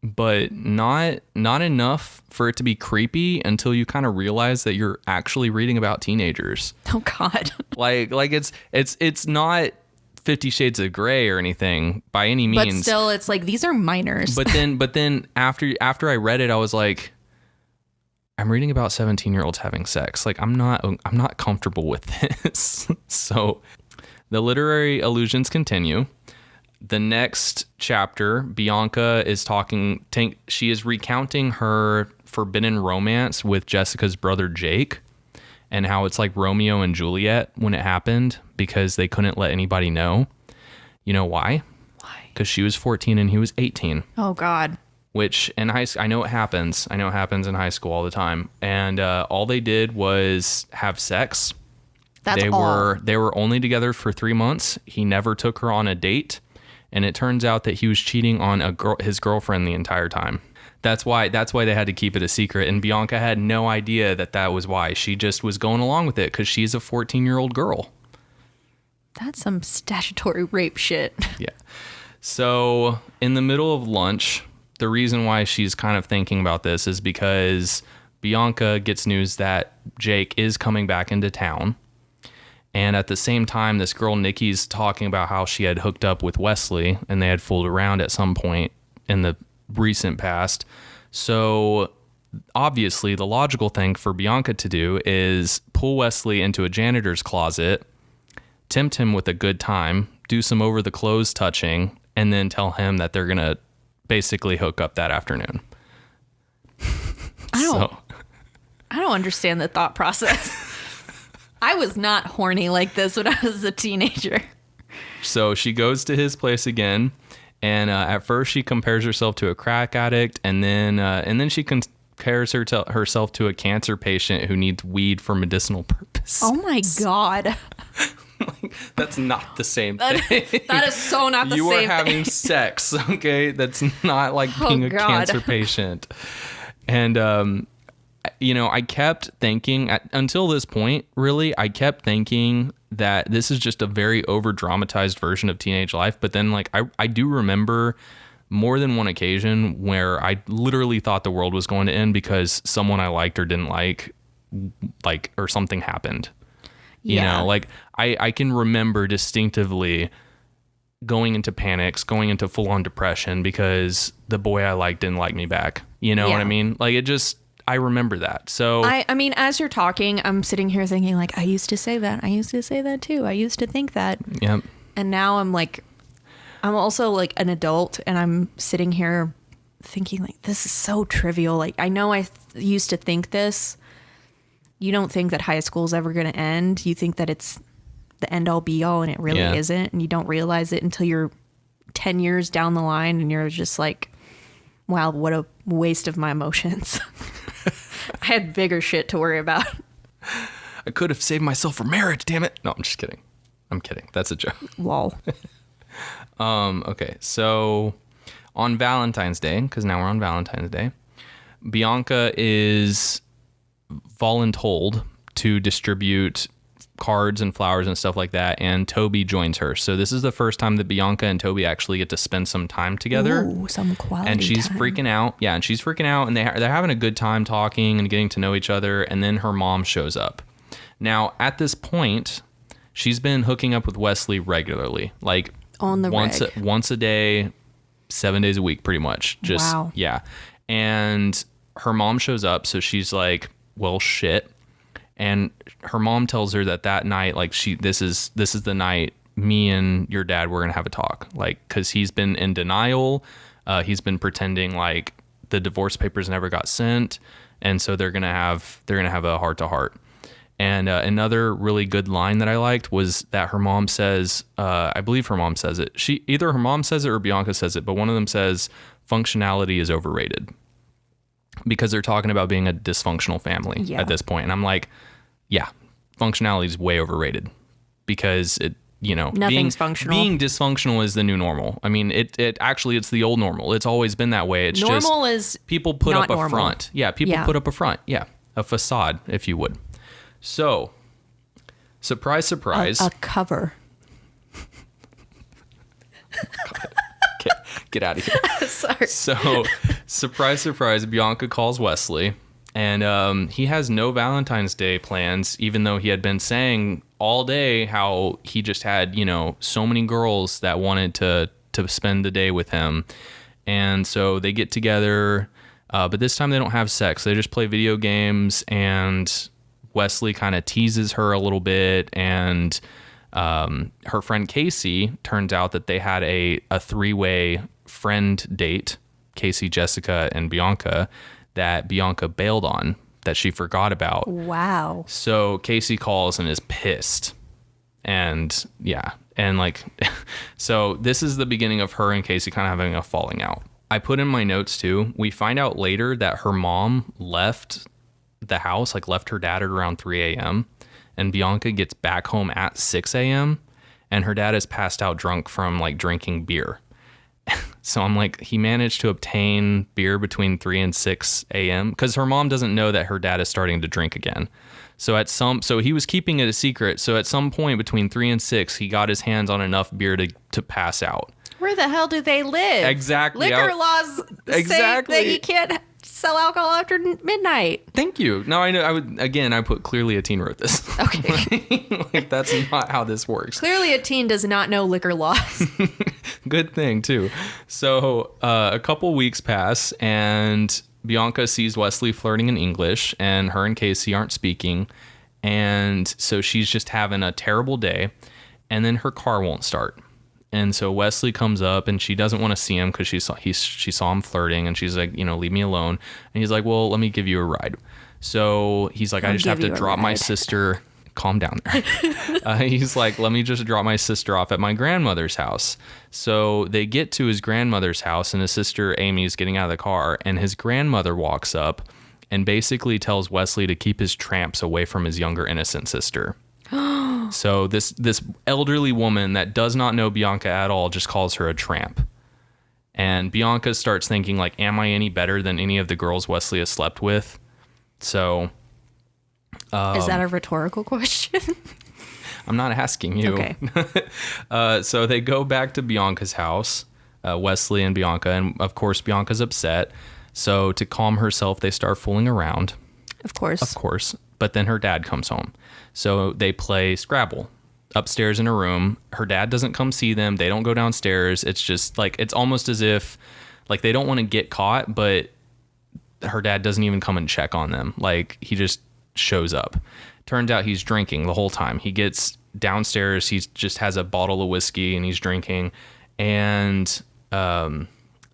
but not enough for it to be creepy until you kind of realize that you're actually reading about teenagers. Oh God. like it's not 50 Shades of Grey or anything by any means. But still, it's like, these are minors. But then after I read it, I was like, I'm reading about 17-year-olds having sex. Like, I'm not comfortable with this. So the literary allusions continue. The next chapter, Bianca is she is recounting her forbidden romance with Jessica's brother Jake and how it's like Romeo and Juliet when it happened because they couldn't let anybody know. You know why? Why? Because she was 14 and he was 18. Oh God. Which in high school, I know it happens. I know it happens in high school all the time. And all they did was have sex. They were only together for 3 months. He never took her on a date. And it turns out that he was cheating on his girlfriend the entire time. That's why they had to keep it a secret. And Bianca had no idea that was why. She just was going along with it because she's a 14-year-old girl. That's some statutory rape shit. Yeah. So in the middle of lunch, the reason why she's kind of thinking about this is because Bianca gets news that Jake is coming back into town. And at the same time, this girl Nikki's talking about how she had hooked up with Wesley and they had fooled around at some point in the recent past. So obviously the logical thing for Bianca to do is pull Wesley into a janitor's closet, tempt him with a good time, do some over the clothes touching, and then tell him that they're going to basically hook up that afternoon. I don't understand the thought process. I was not horny like this when I was a teenager. So she goes to his place again, and at first she compares herself to a crack addict, and then she compares herself to a cancer patient who needs weed for medicinal purpose. Oh my God. That's not the same thing. That is so not the same thing. You are having sex, okay? That's not like being a cancer patient. And, I kept thinking, until this point, really, I kept thinking that this is just a very over-dramatized version of teenage life. But then, I do remember more than one occasion where I literally thought the world was going to end because someone I liked or didn't like, or something happened. You know, I can remember distinctively going into panics, going into full-on depression because the boy I liked didn't like me back. You know what I mean? I remember that. So I mean, as you're talking, I'm sitting here thinking I used to say that. I used to say that too. I used to think that. Yep. And now I'm also an adult and I'm sitting here thinking this is so trivial. I know I used to think this. You don't think that high school is ever going to end. You think that it's the end all be all and it really isn't. And you don't realize it until you're 10 years down the line and you're just wow, what a waste of my emotions. I had bigger shit to worry about. I could have saved myself for marriage, damn it. No, I'm just kidding. I'm kidding. That's a joke. Lol. Okay, so on Valentine's Day, because now we're on Valentine's Day, Bianca is voluntold to distribute cards and flowers and stuff like that, and Toby joins her. So this is the first time that Bianca and Toby actually get to spend some time together. Ooh, some quality and she's time. freaking out. Yeah, and she's freaking out, and they're having a good time talking and getting to know each other, and then her mom shows up. Now, at this point, she's been hooking up with Wesley regularly, on the once a day, 7 days a week, pretty much. Just wow. Yeah. And her mom shows up, so she's like, well, shit. And her mom tells her that night, this is the night me and your dad were gonna have a talk, because he's been in denial. He's been pretending like the divorce papers never got sent, and so they're gonna have a heart to heart. And another really good line that I liked was that her mom says, I believe her mom says it. Either her mom says it or Bianca says it, but one of them says functionality is overrated, because they're talking about being a dysfunctional family at this point. And I'm like, yeah, functionality is way overrated, because nothing's functional. Being dysfunctional is the new normal. I mean, it's the old normal. It's always been that way. It's normal just is people put not up a normal. front. Yeah, people put up a front. Yeah, a facade, if you would. So, surprise, surprise. A cover. Get out of here. Sorry. So, surprise, surprise, Bianca calls Wesley, and he has no Valentine's Day plans, even though he had been saying all day how he just had, so many girls that wanted to spend the day with him. And so they get together, but this time they don't have sex. They just play video games, and Wesley kind of teases her a little bit, and her friend Casey, turns out that they had a three-way friend date, Casey, Jessica, and Bianca, that Bianca bailed on, that she forgot about. Wow. So Casey calls and is pissed. And yeah, and so this is the beginning of her and Casey kind of having a falling out. I put in my notes too, we find out later that her mom left the house, left her dad at around 3 a.m. and Bianca gets back home at 6 a.m. and her dad is passed out drunk from like drinking beer. So I'm like, he managed to obtain beer between 3 and 6 a.m. because her mom doesn't know that her dad is starting to drink again. So he was keeping it a secret. So at some point between 3 and 6, he got his hands on enough beer to pass out. Where the hell do they live? Exactly. Liquor laws say that you can't sell alcohol after midnight. Thank you. No, I know. I put clearly a teen wrote this. Okay. Like, that's not how this works. Clearly a teen does not know liquor laws. Good thing, too. So a couple weeks pass, and Bianca sees Wesley flirting in English, and her and Casey aren't speaking. And so she's just having a terrible day, and then her car won't start. And so Wesley comes up, and she doesn't want to see him because she saw him flirting, and she's like, leave me alone. And he's like, well, let me give you a ride. So he's like, I just have to drop my sister. Calm down there. He's like, let me just drop my sister off at my grandmother's house. So they get to his grandmother's house, and his sister Amy is getting out of the car, and his grandmother walks up and basically tells Wesley to keep his tramps away from his younger innocent sister. So this elderly woman that does not know Bianca at all just calls her a tramp. And Bianca starts thinking, like, am I any better than any of the girls Wesley has slept with? So... is that a rhetorical question? I'm not asking you. Okay. So they go back to Bianca's house, Wesley and Bianca, and of course Bianca's upset. So to calm herself, they start fooling around. Of course. But then her dad comes home. So they play Scrabble upstairs in a room. Her dad doesn't come see them. They don't go downstairs. It's just like, it's almost as if like they don't want to get caught, but her dad doesn't even come and check on them. Like, he just shows up. Turns out he's drinking the whole time. He gets downstairs. He just has a bottle of whiskey and he's drinking. And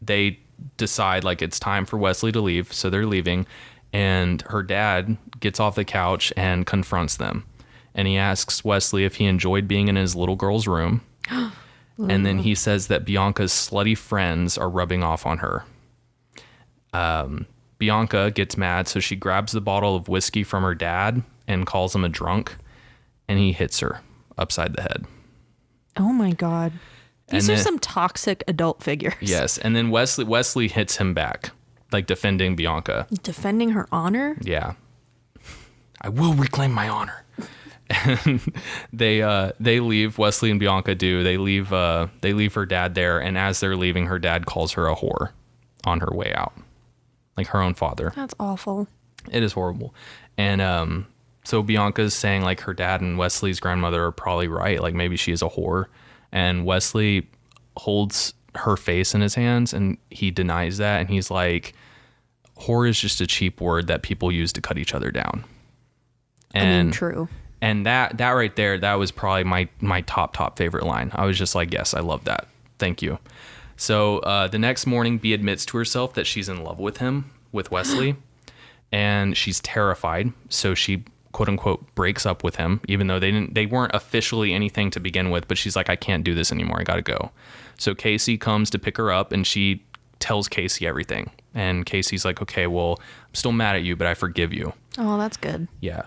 they decide like it's time for Wesley to leave. So they're leaving. And her dad gets off the couch and confronts them. And he asks Wesley if he enjoyed being in his little girl's room. And then he says that Bianca's slutty friends are rubbing off on her. Bianca gets mad, so she grabs the bottle of whiskey from her dad and calls him a drunk. And he hits her upside the head. Oh my God. These are some toxic adult figures. Yes. And then Wesley hits him back, like defending Bianca. Defending her honor? Yeah. I will reclaim my honor. And they leave. Wesley and Bianca do. They leave her dad there. And as they're leaving, her dad calls her a whore on her way out, like her own father. That's awful. It is horrible. And so Bianca's saying like her dad and Wesley's grandmother are probably right. Like maybe she is a whore. And Wesley holds her face in his hands and he denies that. And he's like, whore is just a cheap word that people use to cut each other down. And I mean, true. And that right there, that was probably my top favorite line. I was just like, yes, I love that. Thank you. So the next morning, Bea admits to herself that she's in love with him, with Wesley, and she's terrified. So she, quote unquote, breaks up with him, even though they weren't officially anything to begin with. But she's like, I can't do this anymore. I got to go. So Casey comes to pick her up, and she tells Casey everything. And Casey's like, okay, well, I'm still mad at you, but I forgive you. Oh, that's good. Yeah.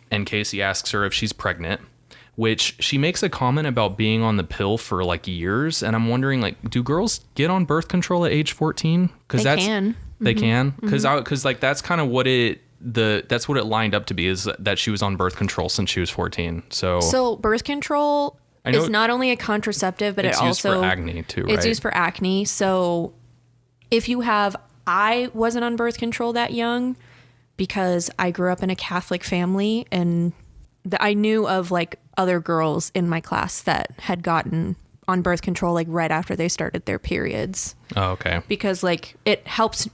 And Casey asks her if she's pregnant, which she makes a comment about being on the pill for like years. And I'm wondering, like, do girls get on birth control at age 14? Because they can. They can. Because like that's kind of what that's what it lined up to be, is that she was on birth control since she was 14. So birth control is not only a contraceptive, but it's used for acne too, right? It's used for acne. So if you have, I wasn't on birth control that young, because I grew up in a Catholic family, and I knew of like other girls in my class that had gotten on birth control like right after they started their periods. Oh, okay. Because like it helps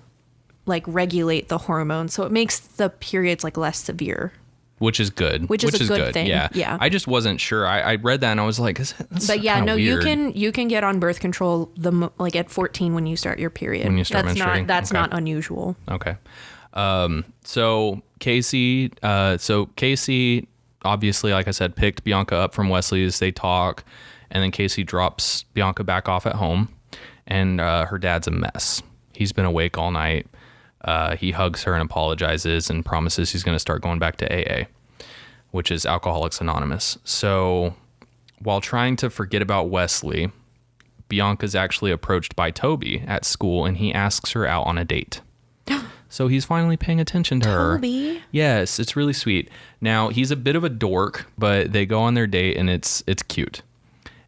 like regulate the hormones, so it makes the periods like less severe. Which is good. Which is a good thing. Yeah. I just wasn't sure. I read that and I was like, but yeah, no, weird. you can get on birth control like at 14 when you start your period. When you start menstruating. That's not unusual. Okay. So Casey, obviously, like I said, picked Bianca up from Wesley's. They talk, and then Casey drops Bianca back off at home, and her dad's a mess. He's been awake all night. He hugs her and apologizes and promises he's going to start going back to AA, which is Alcoholics Anonymous. So while trying to forget about Wesley, Bianca's actually approached by Toby at school, and he asks her out on a date. So he's finally paying attention to her. Toby? Yes, it's really sweet. Now, he's a bit of a dork, but they go on their date, and it's cute.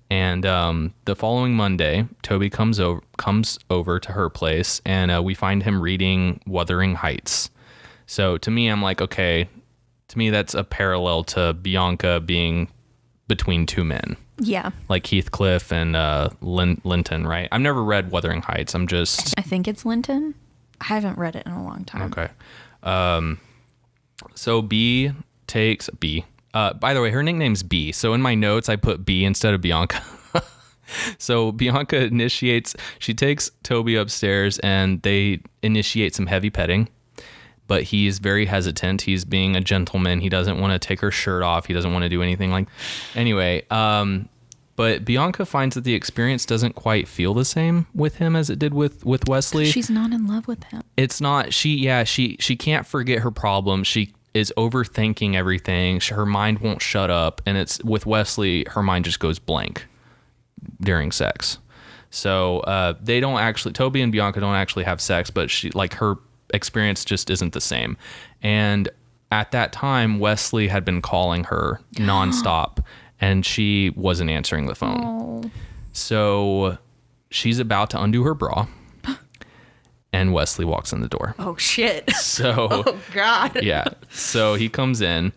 And the following Monday, Toby comes over to her place, and we find him reading Wuthering Heights. So to me, I'm like, okay, to me that's a parallel to Bianca being between two men. Yeah. Like Heathcliff and Linton, right? I've never read Wuthering Heights. I think it's Linton. I haven't read it in a long time. Okay. So B takes B. By the way, her nickname's B. So in my notes, I put B instead of Bianca. So Bianca she takes Toby upstairs and they initiate some heavy petting, but he's very hesitant. He's being a gentleman. He doesn't want to take her shirt off. He doesn't want to do anything like, anyway. But Bianca finds that the experience doesn't quite feel the same with him as it did with Wesley. She's not in love with him. It's not, she can't forget her problems. She is overthinking everything. Her mind won't shut up. And it's with Wesley, her mind just goes blank during sex. So Toby and Bianca don't actually have sex, but her experience just isn't the same. And at that time, Wesley had been calling her nonstop and she wasn't answering the phone. Oh. So she's about to undo her bra and Wesley walks in the door. Oh shit. So, oh God. Yeah. So he comes in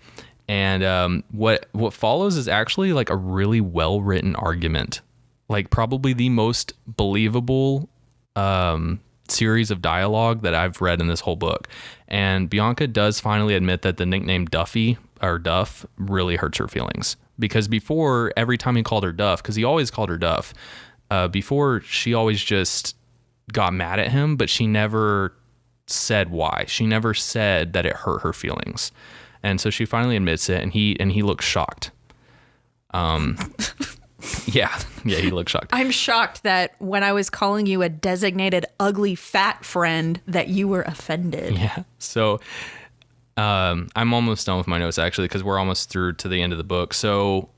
and what follows is actually like a really well-written argument. Like probably the most believable series of dialogue that I've read in this whole book. And Bianca does finally admit that the nickname Duffy or Duff really hurts her feelings. Because before, every time he called her Duff, because he always called her Duff, before she always just got mad at him, but she never said why. She never said that it hurt her feelings. And so she finally admits it, and he looks shocked. Yeah, he looks shocked. I'm shocked that when I was calling you a designated ugly fat friend that you were offended. Yeah. So I'm almost done with my notes actually because we're almost through to the end of the book. So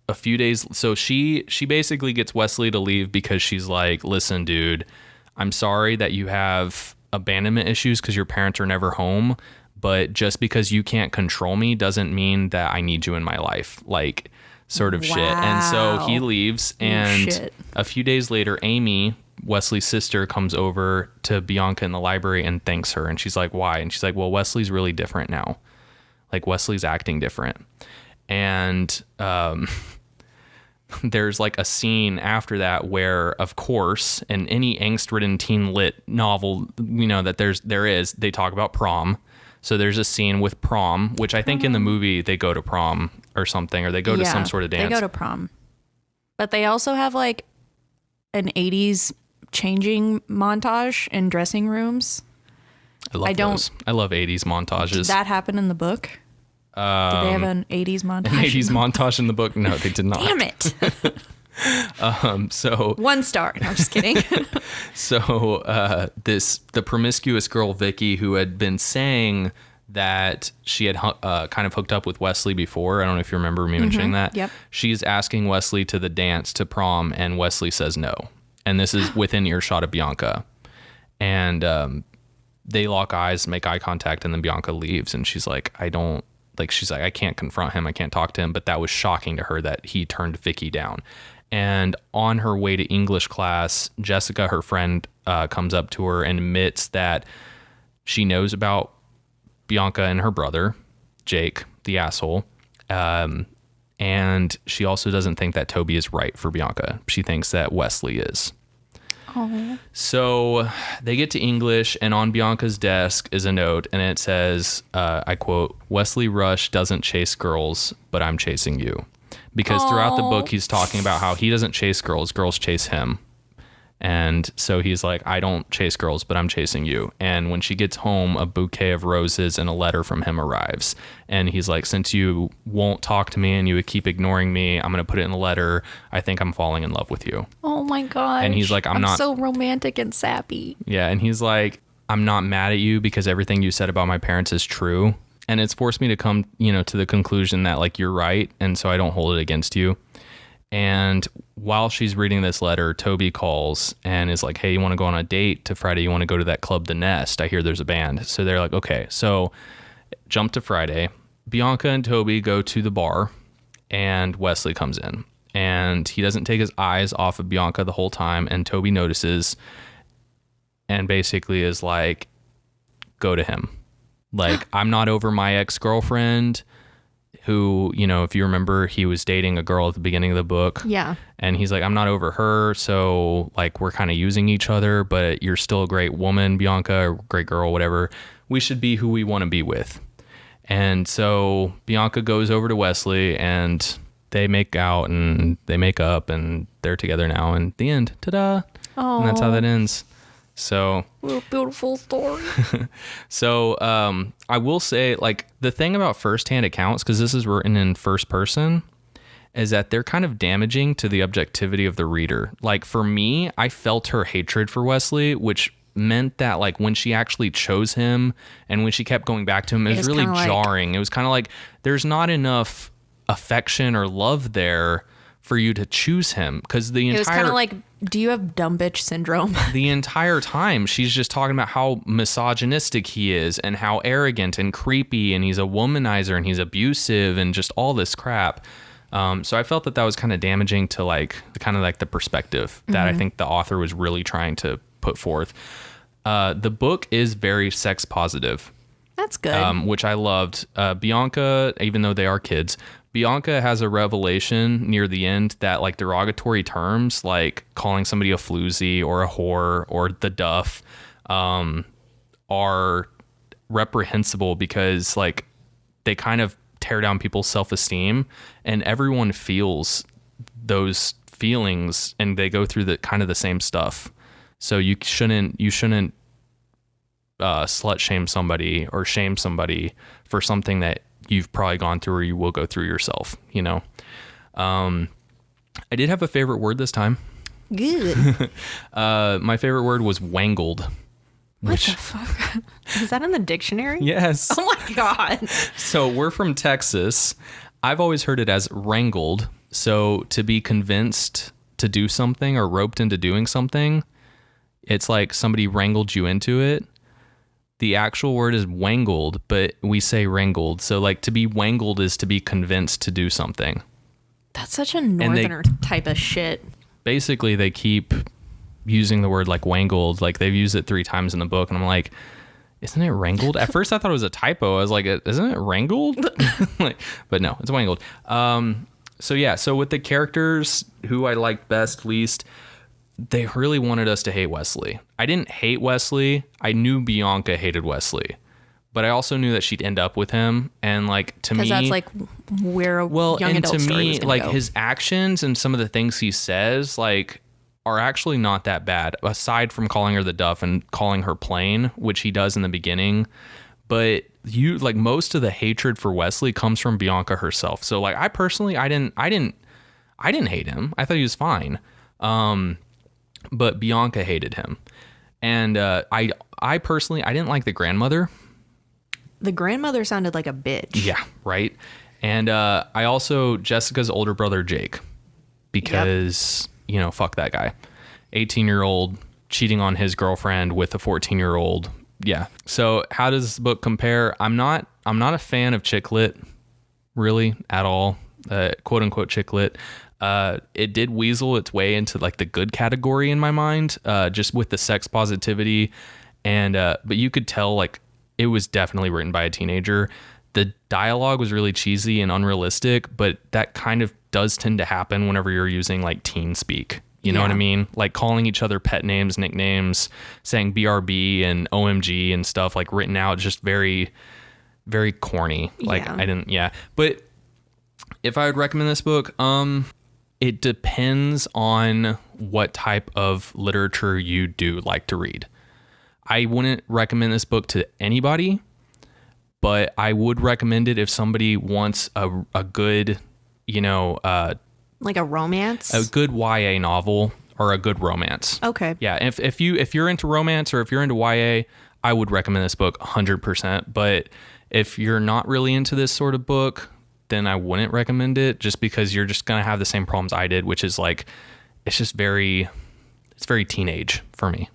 a few days, so she basically gets Wesley to leave because she's like, listen, dude, I'm sorry that you have abandonment issues because your parents are never home, but just because you can't control me doesn't mean that I need you in my life. Like, sort of shit. And so he leaves, and a few days later, Amy, Wesley's sister, comes over to Bianca in the library and thanks her. And she's like, why? And she's like, well, Wesley's really different now. Like Wesley's acting different. And there's like a scene after that where, of course, in any angst-ridden teen lit novel, that they talk about prom. So there's a scene with prom, which I think in the movie they go to prom or something, or they go to some sort of dance. They go to prom. But they also have like an 80s changing montage in dressing rooms. I love 80s montages. Did that happen in the book? Did they have an 80s montage? An 80s montage in the book? No, they did not. Damn it. So 1 star. No, I'm just kidding. So the promiscuous girl Vicky, who had been saying that she had kind of hooked up with Wesley before, I don't know if you remember me mentioning that. Yep. She's asking Wesley to the dance, to prom, and Wesley says no. And this is within earshot of Bianca. And they lock eyes, make eye contact, and then Bianca leaves. And she's like, I can't confront him. I can't talk to him. But that was shocking to her that he turned Vicky down. And on her way to English class, Jessica, her friend, comes up to her and admits that she knows about Bianca and her brother, Jake, the asshole. And she also doesn't think that Toby is right for Bianca. She thinks that Wesley is. Oh. So they get to English, and on Bianca's desk is a note, and it says, I quote, Wesley Rush doesn't chase girls, but I'm chasing you. Because throughout the book, he's talking about how he doesn't chase girls chase him. And so he's like, I don't chase girls, but I'm chasing you. And when she gets home, a bouquet of roses and a letter from him arrives. And he's like, since you won't talk to me and you would keep ignoring me, I'm going to put it in the letter. I think I'm falling in love with you. Oh my gosh. And he's like, I'm not so romantic and sappy. Yeah. And he's like, I'm not mad at you because everything you said about my parents is true. And it's forced me to come, to the conclusion that like, you're right. And so I don't hold it against you. And while she's reading this letter, Toby calls and is like, hey, you want to go on a date to Friday? You want to go to that club, The Nest? I hear there's a band. So they're like, okay. So jump to Friday. Bianca and Toby go to the bar and Wesley comes in. And he doesn't take his eyes off of Bianca the whole time. And Toby notices and basically is like, go to him. Like, I'm not over my ex-girlfriend who, you know, if you remember, he was dating a girl at the beginning of the book. Yeah. And he's like, I'm not over her. So like, we're kind of using each other, but you're still a great woman, Bianca, or great girl, whatever. We should be who we want to be with. And so Bianca goes over to Wesley and they make out and they make up and they're together now. And the end, ta-da. Oh. And that's how that ends. So What a beautiful story. So I will say, like, the thing about firsthand accounts, because this is written in first person, is that they're kind of damaging to the objectivity of the reader. Like, for me, I felt her hatred for Wesley, which meant that, like, when she actually chose him and when she kept going back to him, it was really jarring. It was kind of like there's not enough affection or love there for you to choose him, because the entire... It was kind of like, do you have dumb bitch syndrome? The entire time she's just talking about how misogynistic he is and how arrogant and creepy and he's a womanizer and he's abusive and just all this crap. So I felt that was kind of damaging to like the perspective that I think the author was really trying to put forth. The book is very sex positive. That's good. Which I loved. Bianca, even though they are kids, Bianca has a revelation near the end that like derogatory terms like calling somebody a floozy or a whore or the duff are reprehensible, because like they kind of tear down people's self-esteem, and everyone feels those feelings and they go through the kind of the same stuff. So you shouldn't slut shame somebody or shame somebody for something that you've probably gone through or you will go through yourself, you know? I did have a favorite word this time. Good. My favorite word was wangled. What the fuck? Is that in the dictionary? Yes. Oh my God. So we're from Texas. I've always heard it as wrangled. So to be convinced to do something or roped into doing something, it's like somebody wrangled you into it. The actual word is wangled, but we say wrangled. So like to be wangled is to be convinced to do something. That's such a northerner type of shit. Basically, they keep using the word like wangled. Like they've used it 3 times in the book. And I'm like, isn't it wrangled? At first I thought it was a typo. I was like, isn't it wrangled? But no, it's wangled. So with the characters who I liked best, least, they really wanted us to hate Wesley. I didn't hate Wesley. I knew Bianca hated Wesley, but I also knew that she'd end up with him. And like, to me, because that's like where a young adult story was gonna go. His actions and some of the things he says, like, are actually not that bad, aside from calling her the duff and calling her plain, which he does in the beginning. But most of the hatred for Wesley comes from Bianca herself. So like, I personally, I didn't hate him. I thought he was fine. But Bianca hated him. And I personally, I didn't like the grandmother. The grandmother sounded like a bitch. Yeah, right. And I also, Jessica's older brother, Jake, because, fuck that guy. 18-year-old cheating on his girlfriend with a 14-year-old. Yeah. So how does this book compare? I'm not a fan of chick lit, really, at all. Quote unquote chick lit. It did weasel its way into like the good category in my mind, just with the sex positivity. And, but you could tell like it was definitely written by a teenager. The dialogue was really cheesy and unrealistic, but that kind of does tend to happen whenever you're using like teen speak. You know what I mean? Like calling each other pet names, nicknames, saying BRB and OMG and stuff like written out, just very, very corny. Like But if I would recommend this book, it depends on what type of literature you do like to read. I wouldn't recommend this book to anybody, but I would recommend it if somebody wants a good, like a romance, a good YA novel or a good romance. Okay. Yeah. If you're into romance or if you're into YA, I would recommend this book 100%. But if you're not really into this sort of book, then I wouldn't recommend it, just because you're just going to have the same problems I did, which is like, it's very teenage for me.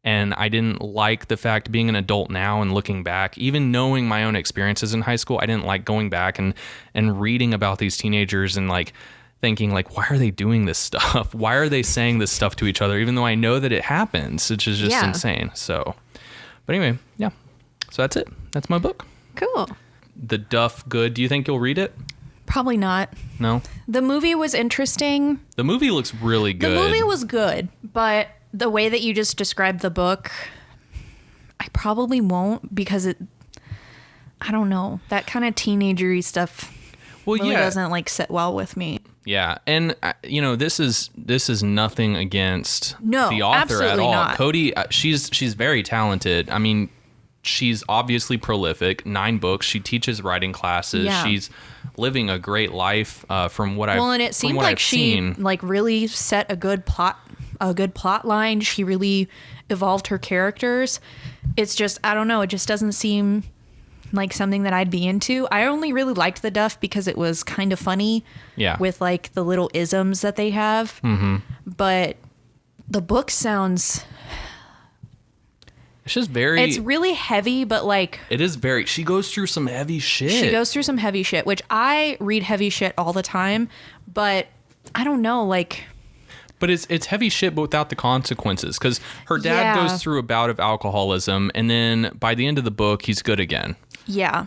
And I didn't like the fact, being an adult now and looking back, even knowing my own experiences in high school, I didn't like going back and reading about these teenagers and like thinking like, why are they doing this stuff? Why are they saying this stuff to each other? Even though I know that it happens, which is just insane. So, but anyway, yeah. So that's it. That's my book. Cool. The Duff Good. Do you think you'll read it? Probably not. No? The movie was interesting. The movie looks really good. The movie was good, but the way that you just described the book, I probably won't, because I don't know, that kind of teenagery stuff really doesn't like sit well with me. Yeah, and this is nothing against the author at all. Not. Cody, she's very talented. I mean, she's obviously prolific. 9 books. She teaches writing classes. Yeah. She's living a great life from what I've seen. Well, and it seemed like she like really set a good plot line. She really evolved her characters. It's just, I don't know, it just doesn't seem like something that I'd be into. I only really liked The Duff because it was kind of funny. Yeah. With like the little isms that they have. Mm-hmm. But the book sounds... It's really heavy, but like... It is very... She goes through some heavy shit. Which I read heavy shit all the time, but I don't know, like... But it's heavy shit, but without the consequences, because her dad goes through a bout of alcoholism, and then by the end of the book, he's good again. Yeah.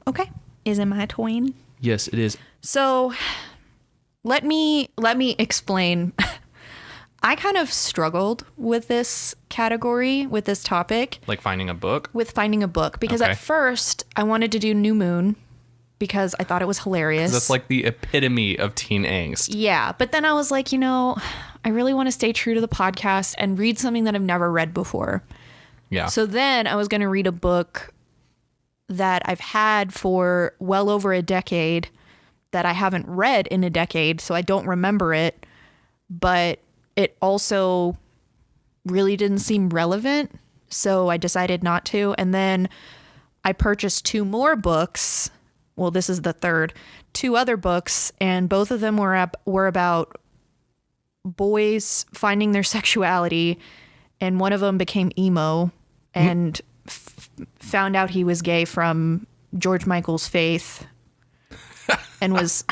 Okay. Is it my turn? Yes, it is. So, let me explain. I kind of struggled with this category, with this topic. Like finding a book? With finding a book. Because at first, I wanted to do New Moon because I thought it was hilarious. That's like the epitome of teen angst. Yeah. But then I was like, I really want to stay true to the podcast and read something that I've never read before. Yeah. So then I was going to read a book that I've had for well over a decade that I haven't read in a decade, so I don't remember it. But it also really didn't seem relevant, so I decided not to. And then I purchased 2 more books. Well, this is the third. 2 other books, and both of them were about boys finding their sexuality, and one of them became emo and found out he was gay from George Michael's Faith and was...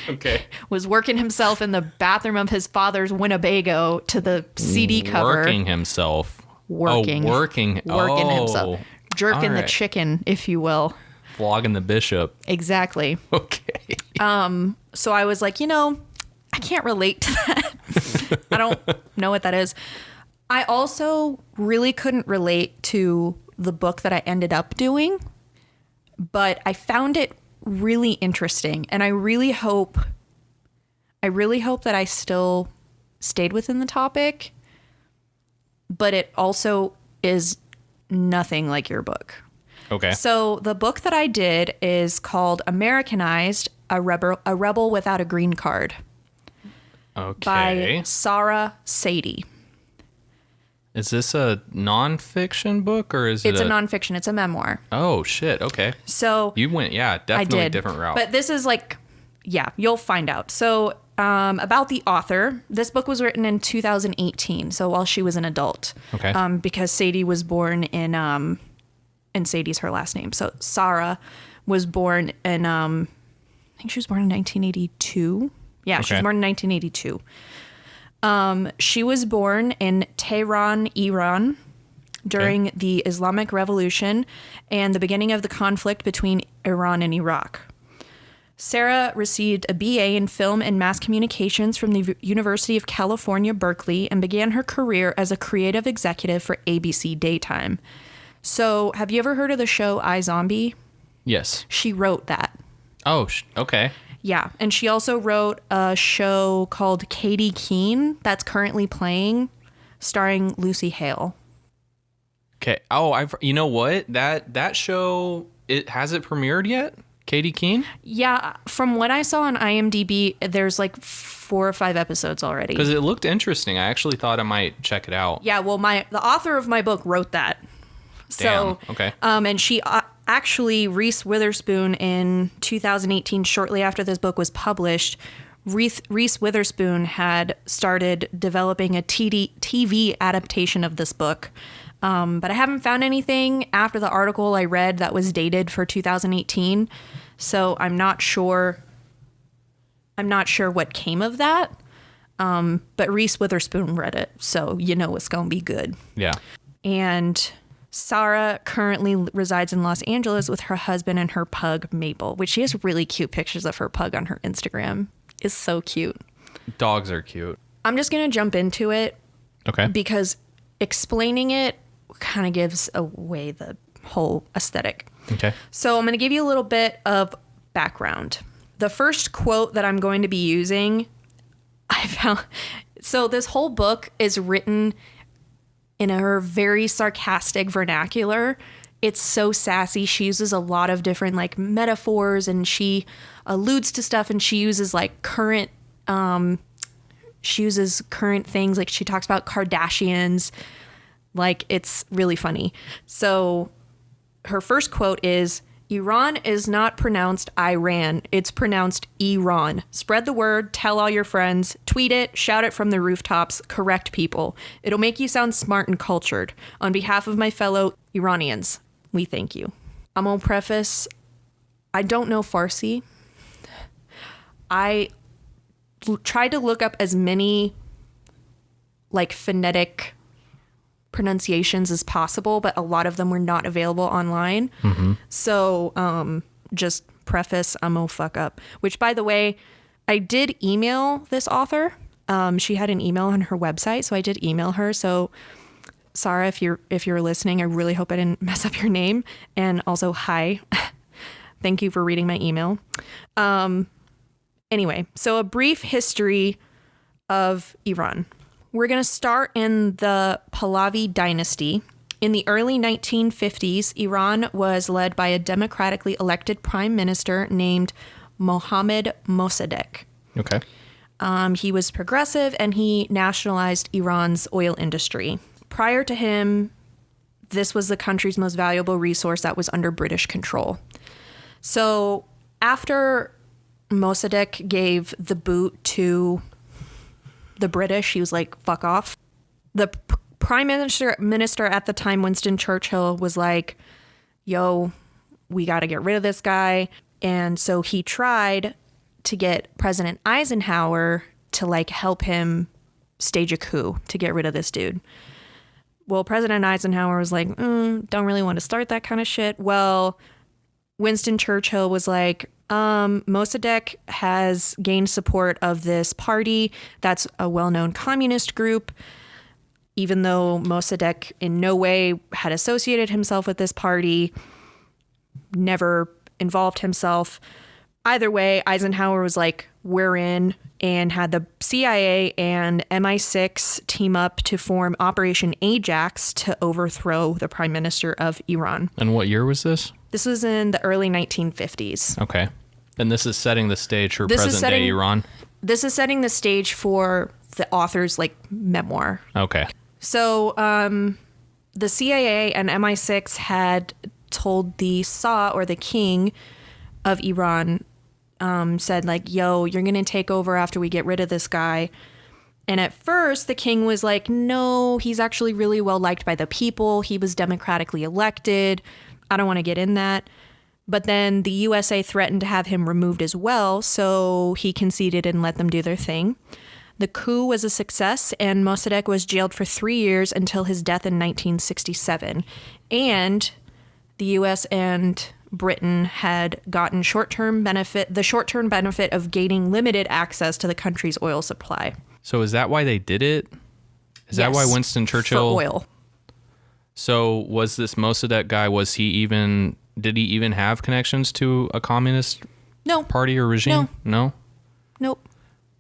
Okay. Was working himself in the bathroom of his father's Winnebago to the CD cover. Working himself. Working himself. Jerking the chicken, if you will. Flogging the bishop. Exactly. Okay. So I was like, I can't relate to that. I don't know what that is. I also really couldn't relate to the book that I ended up doing, but I found it really interesting, and I really hope that I still stayed within the topic, but it also is nothing like your book. Okay. So the book that I did is called Americanized, a Rebel Without a Green Card. Okay. By Sarah Sadie. Is this a nonfiction book, or is It's a nonfiction. It's a memoir. Oh, shit. Okay. So you went, definitely a different route. But this is like, you'll find out. So about the author, this book was written in 2018. So while she was an adult. Okay. Because Sadie was born in, and Sadie's her last name. So Sarah was born in, I think she was born in 1982. Yeah, she was born in 1982. She was born in Tehran, Iran, during the Islamic Revolution and the beginning of the conflict between Iran and Iraq. Sarah received a BA in Film and Mass Communications from the University of California, Berkeley, and began her career as a creative executive for ABC Daytime. So, have you ever heard of the show iZombie? Yes. She wrote that. Oh, okay. Yeah, and she also wrote a show called Katie Keene that's currently playing, starring Lucy Hale. Okay. Oh, you know what? That show, has it premiered yet? Katie Keene? Yeah, from what I saw on IMDb, there's like 4 or 5 episodes already. Because it looked interesting. I actually thought I might check it out. Yeah, well, the author of my book wrote that. Damn. So, okay. And she, Actually, Reese Witherspoon in 2018, shortly after this book was published, Reese Witherspoon had started developing a TV adaptation of this book. But I haven't found anything after the article I read that was dated for 2018. So I'm not sure what came of that. But Reese Witherspoon read it, so you know it's going to be good. Yeah. And Sarah currently resides in Los Angeles with her husband and her pug, Maple, which she has really cute pictures of her pug on her Instagram. It's so cute. Dogs are cute. I'm just going to jump into it. Okay. Because explaining it kind of gives away the whole aesthetic. Okay. So I'm going to give you a little bit of background. The first quote that I'm going to be using, I found. So this whole book is written in her very sarcastic vernacular. It's so sassy. She uses a lot of different like metaphors, and she alludes to stuff, and she uses like current things. Like she talks about Kardashians. Like, it's really funny. So her first quote is, "Iran is not pronounced Iran. It's pronounced Iran. Spread the word, tell all your friends, tweet it, shout it from the rooftops, correct people. It'll make you sound smart and cultured. On behalf of my fellow Iranians, we thank you." I'm gonna preface, I don't know Farsi. I tried to look up as many like phonetic pronunciations as possible, but a lot of them were not available online. Mm-hmm. So just preface, I'm gonna fuck up. Which, by the way, I did email this author. She had an email on her website, so I did email her. So Sarah, if you're listening, I really hope I didn't mess up your name. And also, hi. Thank you for reading my email. Anyway, so a brief history of Iran. We're going to start in the Pahlavi dynasty. In the early 1950s, Iran was led by a democratically elected prime minister named Mohammad Mossadegh. Okay. He was progressive, and he nationalized Iran's oil industry. Prior to him, this was the country's most valuable resource that was under British control. So after Mossadegh gave the boot to the British, he was like, fuck off. The prime minister at the time, Winston Churchill, was like, yo, we got to get rid of this guy. And so he tried to get President Eisenhower to like help him stage a coup to get rid of this dude. Well, President Eisenhower was like, don't really want to start that kind of shit. Well, Winston Churchill was like, Mossadegh has gained support of this party that's a well-known communist group, even though Mossadegh in no way had associated himself with this party, never involved himself. Either way, Eisenhower was like, we're in, and had the CIA and MI6 team up to form Operation Ajax to overthrow the prime minister of Iran. And what year was this? This was in the early 1950s. Okay. And this is setting the stage for present-day Iran? This is setting the stage for the author's, like, memoir. Okay. So, the CIA and MI6 had told the Shah, or the king of Iran, said, like, yo, you're going to take over after we get rid of this guy. And at first, the king was like, no, he's actually really well liked by the people. He was democratically elected. I don't want to get in that. But then the USA threatened to have him removed as well, so he conceded and let them do their thing. The coup was a success, and Mossadegh was jailed for 3 years until his death in 1967. And the US and Britain had gotten the short-term benefit of gaining limited access to the country's oil supply. So is that why they did it? Is that why Winston Churchill... For oil. So was this Mossadegh guy, did he even have connections to a communist party or regime? No? Nope.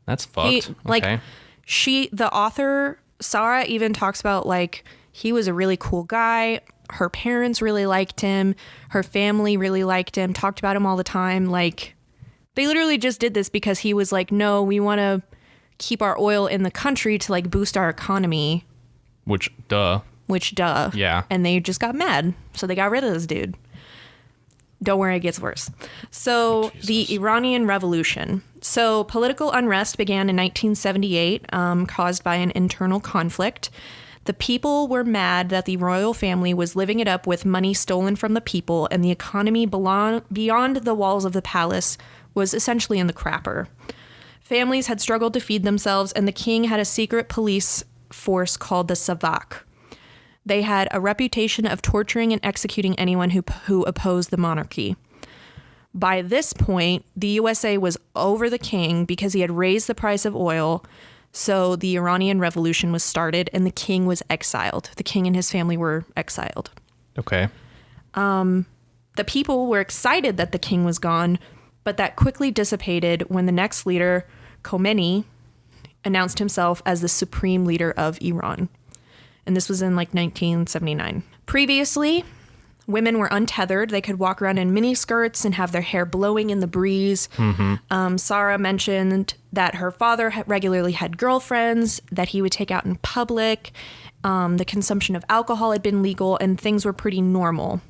That's fucked. The author, Sarah, even talks about, like, he was a really cool guy. Her parents really liked him. Her family really liked him, talked about him all the time. Like, they literally just did this because he was like, no, we want to keep our oil in the country to, like, boost our economy. Which, duh. Yeah. And they just got mad. So they got rid of this dude. Don't worry, it gets worse. So the Iranian Revolution. So political unrest began in 1978, caused by an internal conflict. The people were mad that the royal family was living it up with money stolen from the people, and the economy beyond the walls of the palace was essentially in the crapper. Families had struggled to feed themselves, and the king had a secret police force called the Savak. They had a reputation of torturing and executing anyone who opposed the monarchy. By this point, the USA was over the king because he had raised the price of oil, so the Iranian Revolution was started, and the king was exiled. The king and his family were exiled. Okay. The people were excited that the king was gone, but that quickly dissipated when the next leader, Khomeini, announced himself as the supreme leader of Iran. And this was in like 1979. Previously, women were untethered. They could walk around in mini skirts and have their hair blowing in the breeze. Sarah mentioned that her father regularly had girlfriends that he would take out in public. The consumption of alcohol had been legal, and things were pretty normal.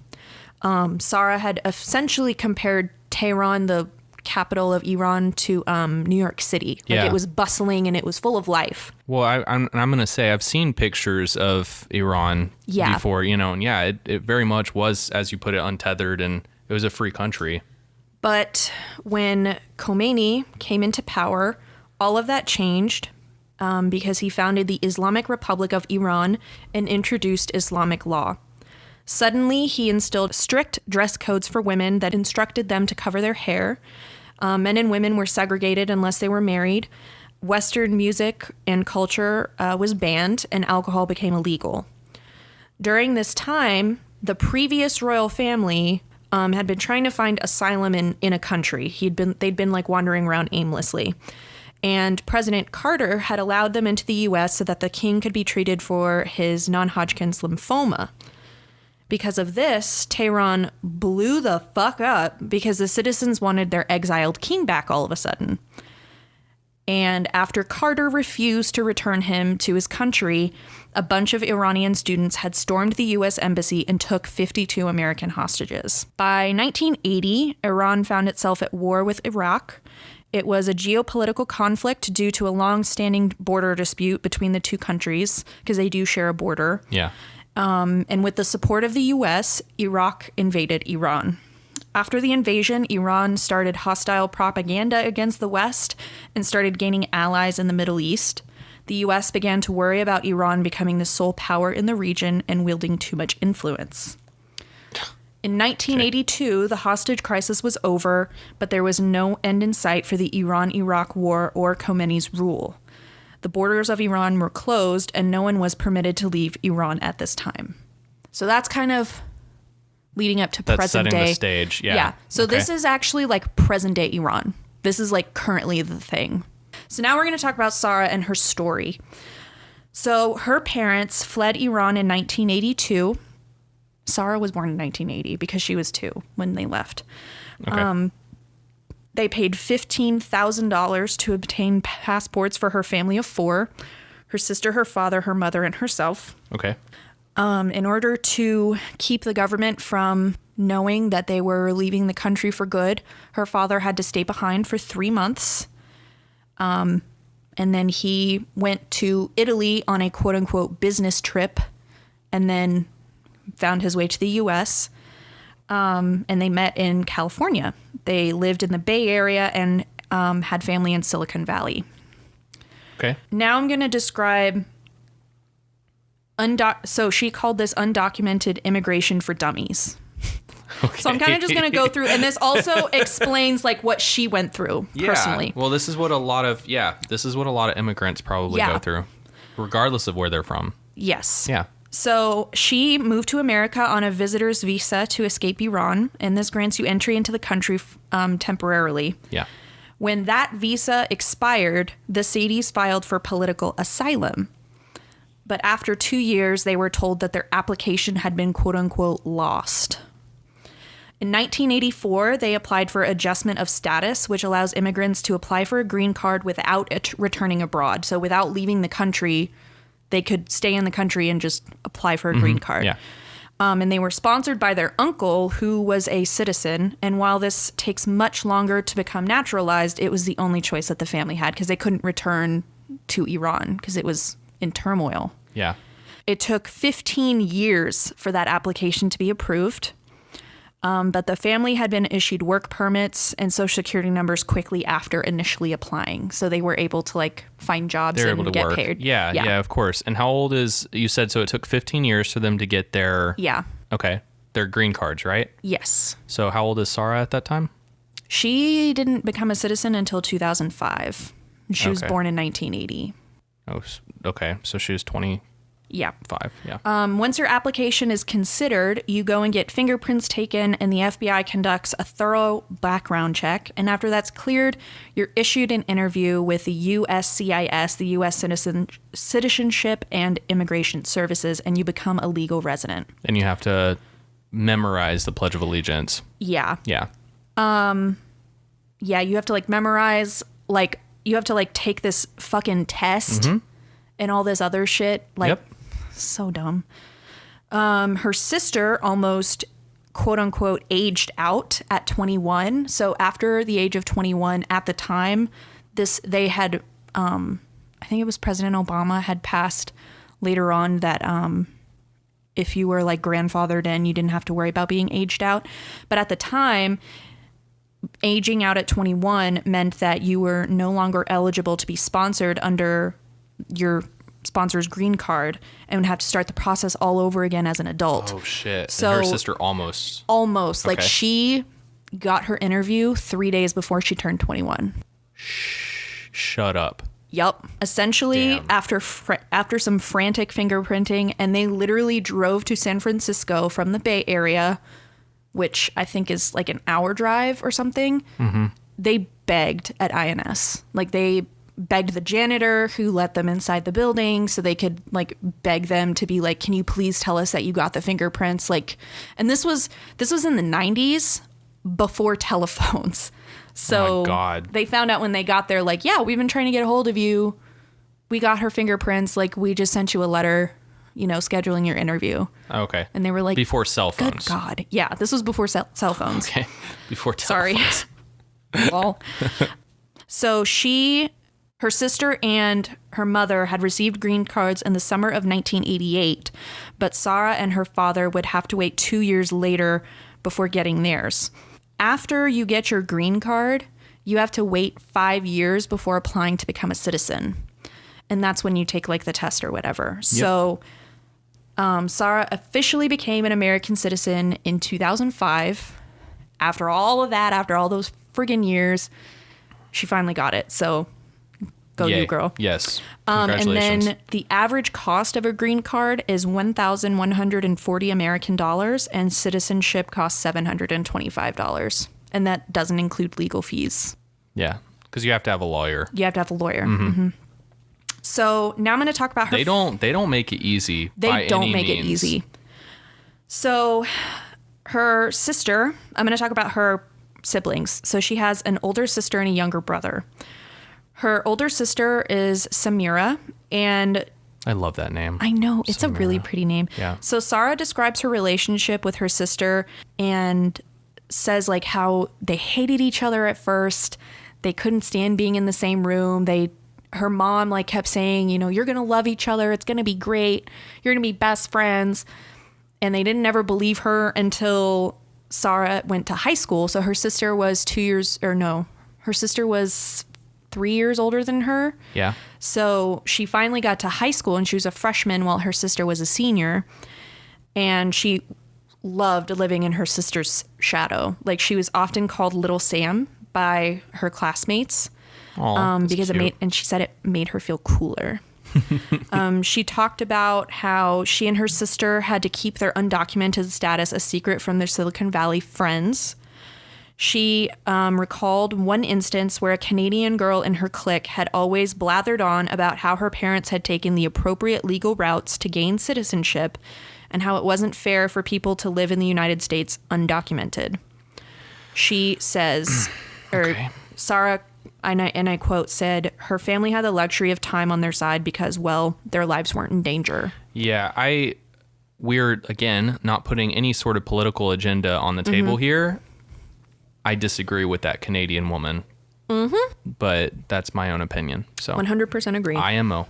Sarah had essentially compared Tehran, the capital of Iran, to New York City. Like, it was bustling and it was full of life. Well, I'm going to say I've seen pictures of Iran before, and it very much was, as you put it, untethered, and it was a free country. But when Khomeini came into power, all of that changed because he founded the Islamic Republic of Iran and introduced Islamic law. Suddenly, he instilled strict dress codes for women that instructed them to cover their hair. Men and women were segregated unless they were married. Western music and culture was banned, and alcohol became illegal. During this time, the previous royal family had been trying to find asylum in a country. They'd been like wandering around aimlessly. And President Carter had allowed them into the U.S. so that the king could be treated for his non-Hodgkin's lymphoma. Because of this, Tehran blew the fuck up because the citizens wanted their exiled king back all of a sudden. And after Carter refused to return him to his country, a bunch of Iranian students had stormed the U.S. embassy and took 52 American hostages. By 1980, Iran found itself at war with Iraq. It was a geopolitical conflict due to a long-standing border dispute between the two countries, because they do share a border. Yeah. And with the support of the U.S., Iraq invaded Iran. After the invasion, Iran started hostile propaganda against the West and started gaining allies in the Middle East. The U.S. began to worry about Iran becoming the sole power in the region and wielding too much influence. In 1982, the hostage crisis was over, but there was no end in sight for the Iran-Iraq war or Khomeini's rule. The borders of Iran were closed, and no one was permitted to leave Iran at this time. So that's kind of leading up to present day. That's setting the stage, yeah. Yeah. So this is actually like present day Iran. This is like currently the thing. So now we're going to talk about Sarah and her story. So her parents fled Iran in 1982. Sarah was born in 1980 because she was 2 when they left. Okay. They paid $15,000 to obtain passports for her family of 4, her sister, her father, her mother, and herself. Okay. In order to keep the government from knowing that they were leaving the country for good, her father had to stay behind for 3 months. And then he went to Italy on a quote-unquote business trip and then found his way to the U.S., and they met in California. They lived in the Bay Area and had family in Silicon Valley. Okay. Now I'm going to describe... So she called this undocumented immigration for dummies. Okay. So I'm kind of just going to go through, and this also explains like what she went through personally. Well, this is what a lot of immigrants probably go through, regardless of where they're from. Yes. Yeah. So she moved to America on a visitor's visa to escape Iran, and this grants you entry into the country temporarily. Yeah. When that visa expired, the Sadies filed for political asylum. But after 2 years, they were told that their application had been quote-unquote lost. In 1984, they applied for adjustment of status, which allows immigrants to apply for a green card without returning abroad. So without leaving the country, they could stay in the country and just apply for a green card. Yeah. And they were sponsored by their uncle, who was a citizen. And while this takes much longer to become naturalized, it was the only choice that the family had because they couldn't return to Iran because it was in turmoil. Yeah. It took 15 years for that application to be approved. But the family had been issued work permits and social security numbers quickly after initially applying. So they were able to like find jobs and get paid. Yeah, of course. And how old is, you said, so it took 15 years for them to get their, their green cards, right? Yes. So how old is Sarah at that time? She didn't become a citizen until 2005. She was born in 1980. Oh, okay. So she was 25. Yeah. Yeah. Once your application is considered, you go and get fingerprints taken, and the FBI conducts a thorough background check. And after that's cleared, you're issued an interview with the USCIS, the U.S. Citizenship and Immigration Services, and you become a legal resident. And you have to memorize the Pledge of Allegiance. Yeah. Yeah. Yeah, you have to like memorize, like you have to like take this fucking test and all this other shit. Like, so dumb. Her sister almost, quote unquote, aged out at 21. So after the age of 21, at the time, they had, I think it was President Obama had passed later on that if you were like grandfathered in, you didn't have to worry about being aged out. But at the time, aging out at 21 meant that you were no longer eligible to be sponsored under your sponsor's green card and would have to start the process all over again as an adult. Oh, shit. So and her sister almost. Okay. Like she got her interview 3 days before she turned 21. Shut up. Yep. Essentially, after some frantic fingerprinting, and they literally drove to San Francisco from the Bay Area, which I think is like an hour drive or something. They begged at INS. Like they begged the janitor who let them inside the building so they could like beg them to be like, can you please tell us that you got the fingerprints? Like, and this was in the 90s before telephones. So oh my God. They found out when they got there, like, yeah, we've been trying to get a hold of you. We got her fingerprints. Like, we just sent you a letter, scheduling your interview. Okay. And they were like, before cell phones. Good God. Yeah, this was before cell phones. Okay. Before telephones. Sorry. Well, so her sister and her mother had received green cards in the summer of 1988, but Sarah and her father would have to wait 2 years later before getting theirs. After you get your green card, you have to wait 5 years before applying to become a citizen. And that's when you take like the test or whatever. Yep. So Sarah officially became an American citizen in 2005. After all of that, after all those friggin' years, she finally got it. So go you, girl. Yes. Congratulations. And then the average cost of a green card is $1,140 American dollars, and citizenship costs $725. And that doesn't include legal fees. Yeah, because you have to have a lawyer. You have to have a lawyer. Mm-hmm. So now I'm going to talk about her. They don't make it easy. They don't make it easy. So her sister, I'm going to talk about her siblings. So she has an older sister and a younger brother. Her older sister is Samira, and I love that name. I know, it's Samira. A really pretty name. Yeah. So Sarah describes her relationship with her sister and says like how they hated each other at first. They couldn't stand being in the same room. Her mom like kept saying, you're going to love each other. It's going to be great. You're going to be best friends. And they didn't ever believe her until Sarah went to high school. So her sister was her sister was 3 years older than her. Yeah. So she finally got to high school and she was a freshman while her sister was a senior. And she loved living in her sister's shadow. Like she was often called Little Sam by her classmates. Because she said it made her feel cooler. She talked about how she and her sister had to keep their undocumented status a secret from their Silicon Valley friends. She recalled one instance where a Canadian girl in her clique had always blathered on about how her parents had taken the appropriate legal routes to gain citizenship and how it wasn't fair for people to live in the United States undocumented. She says, Sarah, and I quote, said her family had the luxury of time on their side because, well, their lives weren't in danger. Yeah, we're, again, not putting any sort of political agenda on the table here. I disagree with that Canadian woman. But that's my own opinion. So 100% agree. IMO.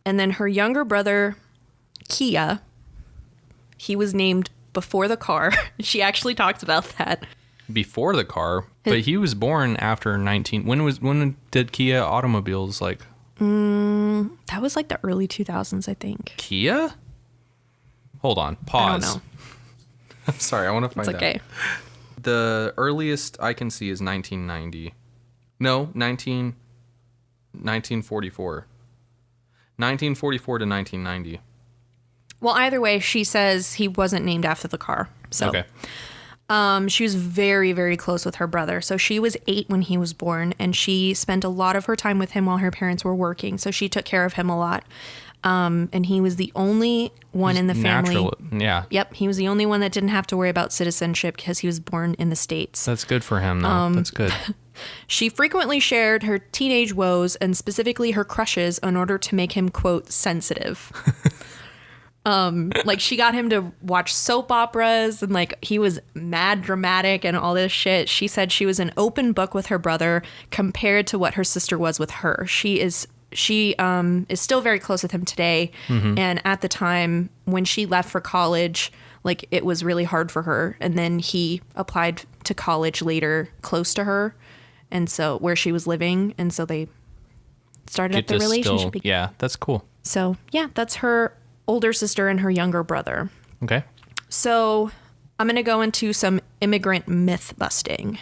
And then her younger brother, Kia, he was named before the car. She actually talks about that. Before the car, but he was born after 19. When did Kia automobiles like? That was like the early 2000s, I think. Kia? Hold on. Pause. I don't know. I'm sorry. I want to find out. It's okay. The earliest I can see is 1990. No, 1944. 1944 to 1990. Well, either way, she says he wasn't named after the car. So, okay. She was very, very close with her brother. So she was 8 when he was born, and she spent a lot of her time with him while her parents were working. So she took care of him a lot. And he was the only one in the family. Yeah. Yep. He was the only one that didn't have to worry about citizenship because he was born in the States. That's good for him, though. That's good. She frequently shared her teenage woes and specifically her crushes in order to make him, quote, sensitive. Like she got him to watch soap operas and like he was mad dramatic and all this shit. She said she was an open book with her brother compared to what her sister was with her. She is still very close with him today. And at the time when she left for college, like it was really hard for her. And then he applied to college later close to her. And so where she was living. And so they started up the relationship. Yeah, that's cool. So yeah, that's her older sister and her younger brother. Okay. So I'm going to go into some immigrant myth busting.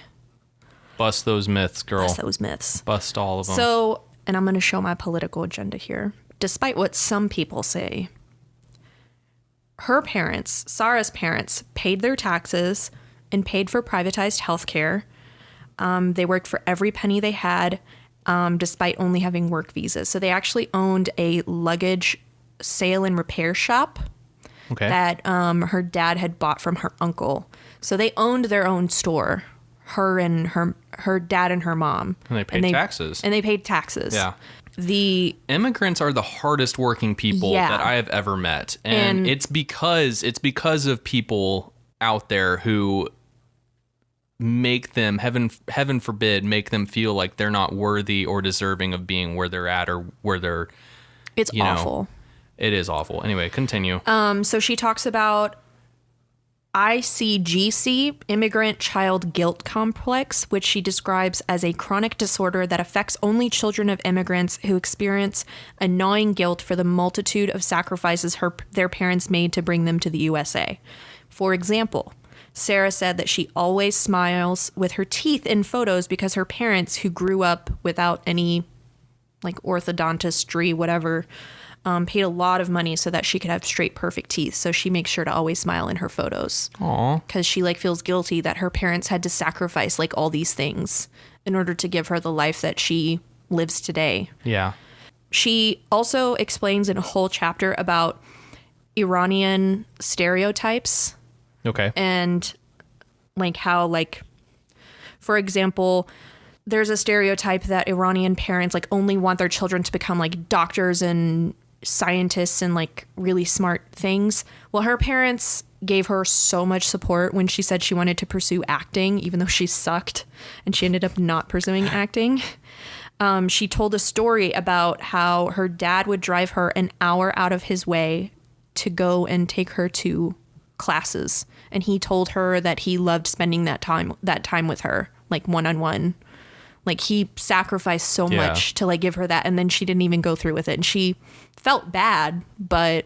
Bust those myths, girl. Bust those myths. Bust all of them. So, and I'm going to show my political agenda here. Despite what some people say, her parents, Sarah's parents, paid their taxes and paid for privatized health care. They worked for every penny they had, despite only having work visas. So they actually owned a luggage sale and repair shop that her dad had bought from her uncle. So they owned their own store, her and her dad and her mom. And they paid taxes. And they paid taxes. Yeah. The immigrants are the hardest working people that I have ever met. And it's because of people out there who make them, heaven forbid, make them feel like they're not worthy or deserving of being where they're at or where they're, it's awful. It is awful. Anyway, continue. So she talks about ICGC, Immigrant Child Guilt Complex, which she describes as a chronic disorder that affects only children of immigrants who experience a gnawing guilt for the multitude of sacrifices their parents made to bring them to the USA. For example, Sarah said that she always smiles with her teeth in photos because her parents, who grew up without any like orthodontistry, whatever, paid a lot of money so that she could have straight, perfect teeth. So she makes sure to always smile in her photos. Aww. Because she like feels guilty that her parents had to sacrifice like all these things in order to give her the life that she lives today. Yeah. She also explains in a whole chapter about Iranian stereotypes. Okay. And like how, like, for example, there's a stereotype that Iranian parents like only want their children to become like doctors and scientists and like really smart things. Well, her parents gave her so much support when she said she wanted to pursue acting, even though she sucked and she ended up not pursuing acting. She told a story about how her dad would drive her an hour out of his way to go and take her to classes. And he told her that he loved spending that time with her, like one-on-one. Like he sacrificed so much to like give her that. And then she didn't even go through with it. And she felt bad, but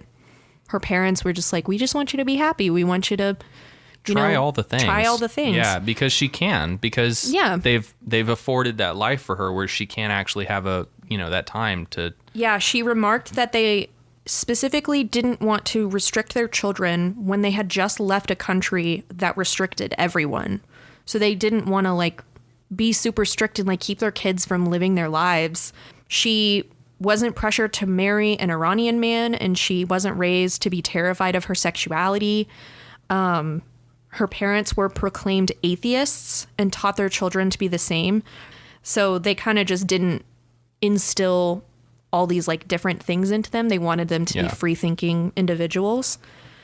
her parents were just like, we just want you to be happy. We want you to try all the things. Yeah, because she can, because they've afforded that life for her where she can't actually have that time to. Yeah, she remarked that they specifically didn't want to restrict their children when they had just left a country that restricted everyone. So they didn't want to like be super strict and like keep their kids from living their lives. She wasn't pressured to marry an Iranian man, and she wasn't raised to be terrified of her sexuality. Her parents were proclaimed atheists and taught their children to be the same. So they kind of just didn't instill all these like different things into them. They wanted them to be free thinking individuals.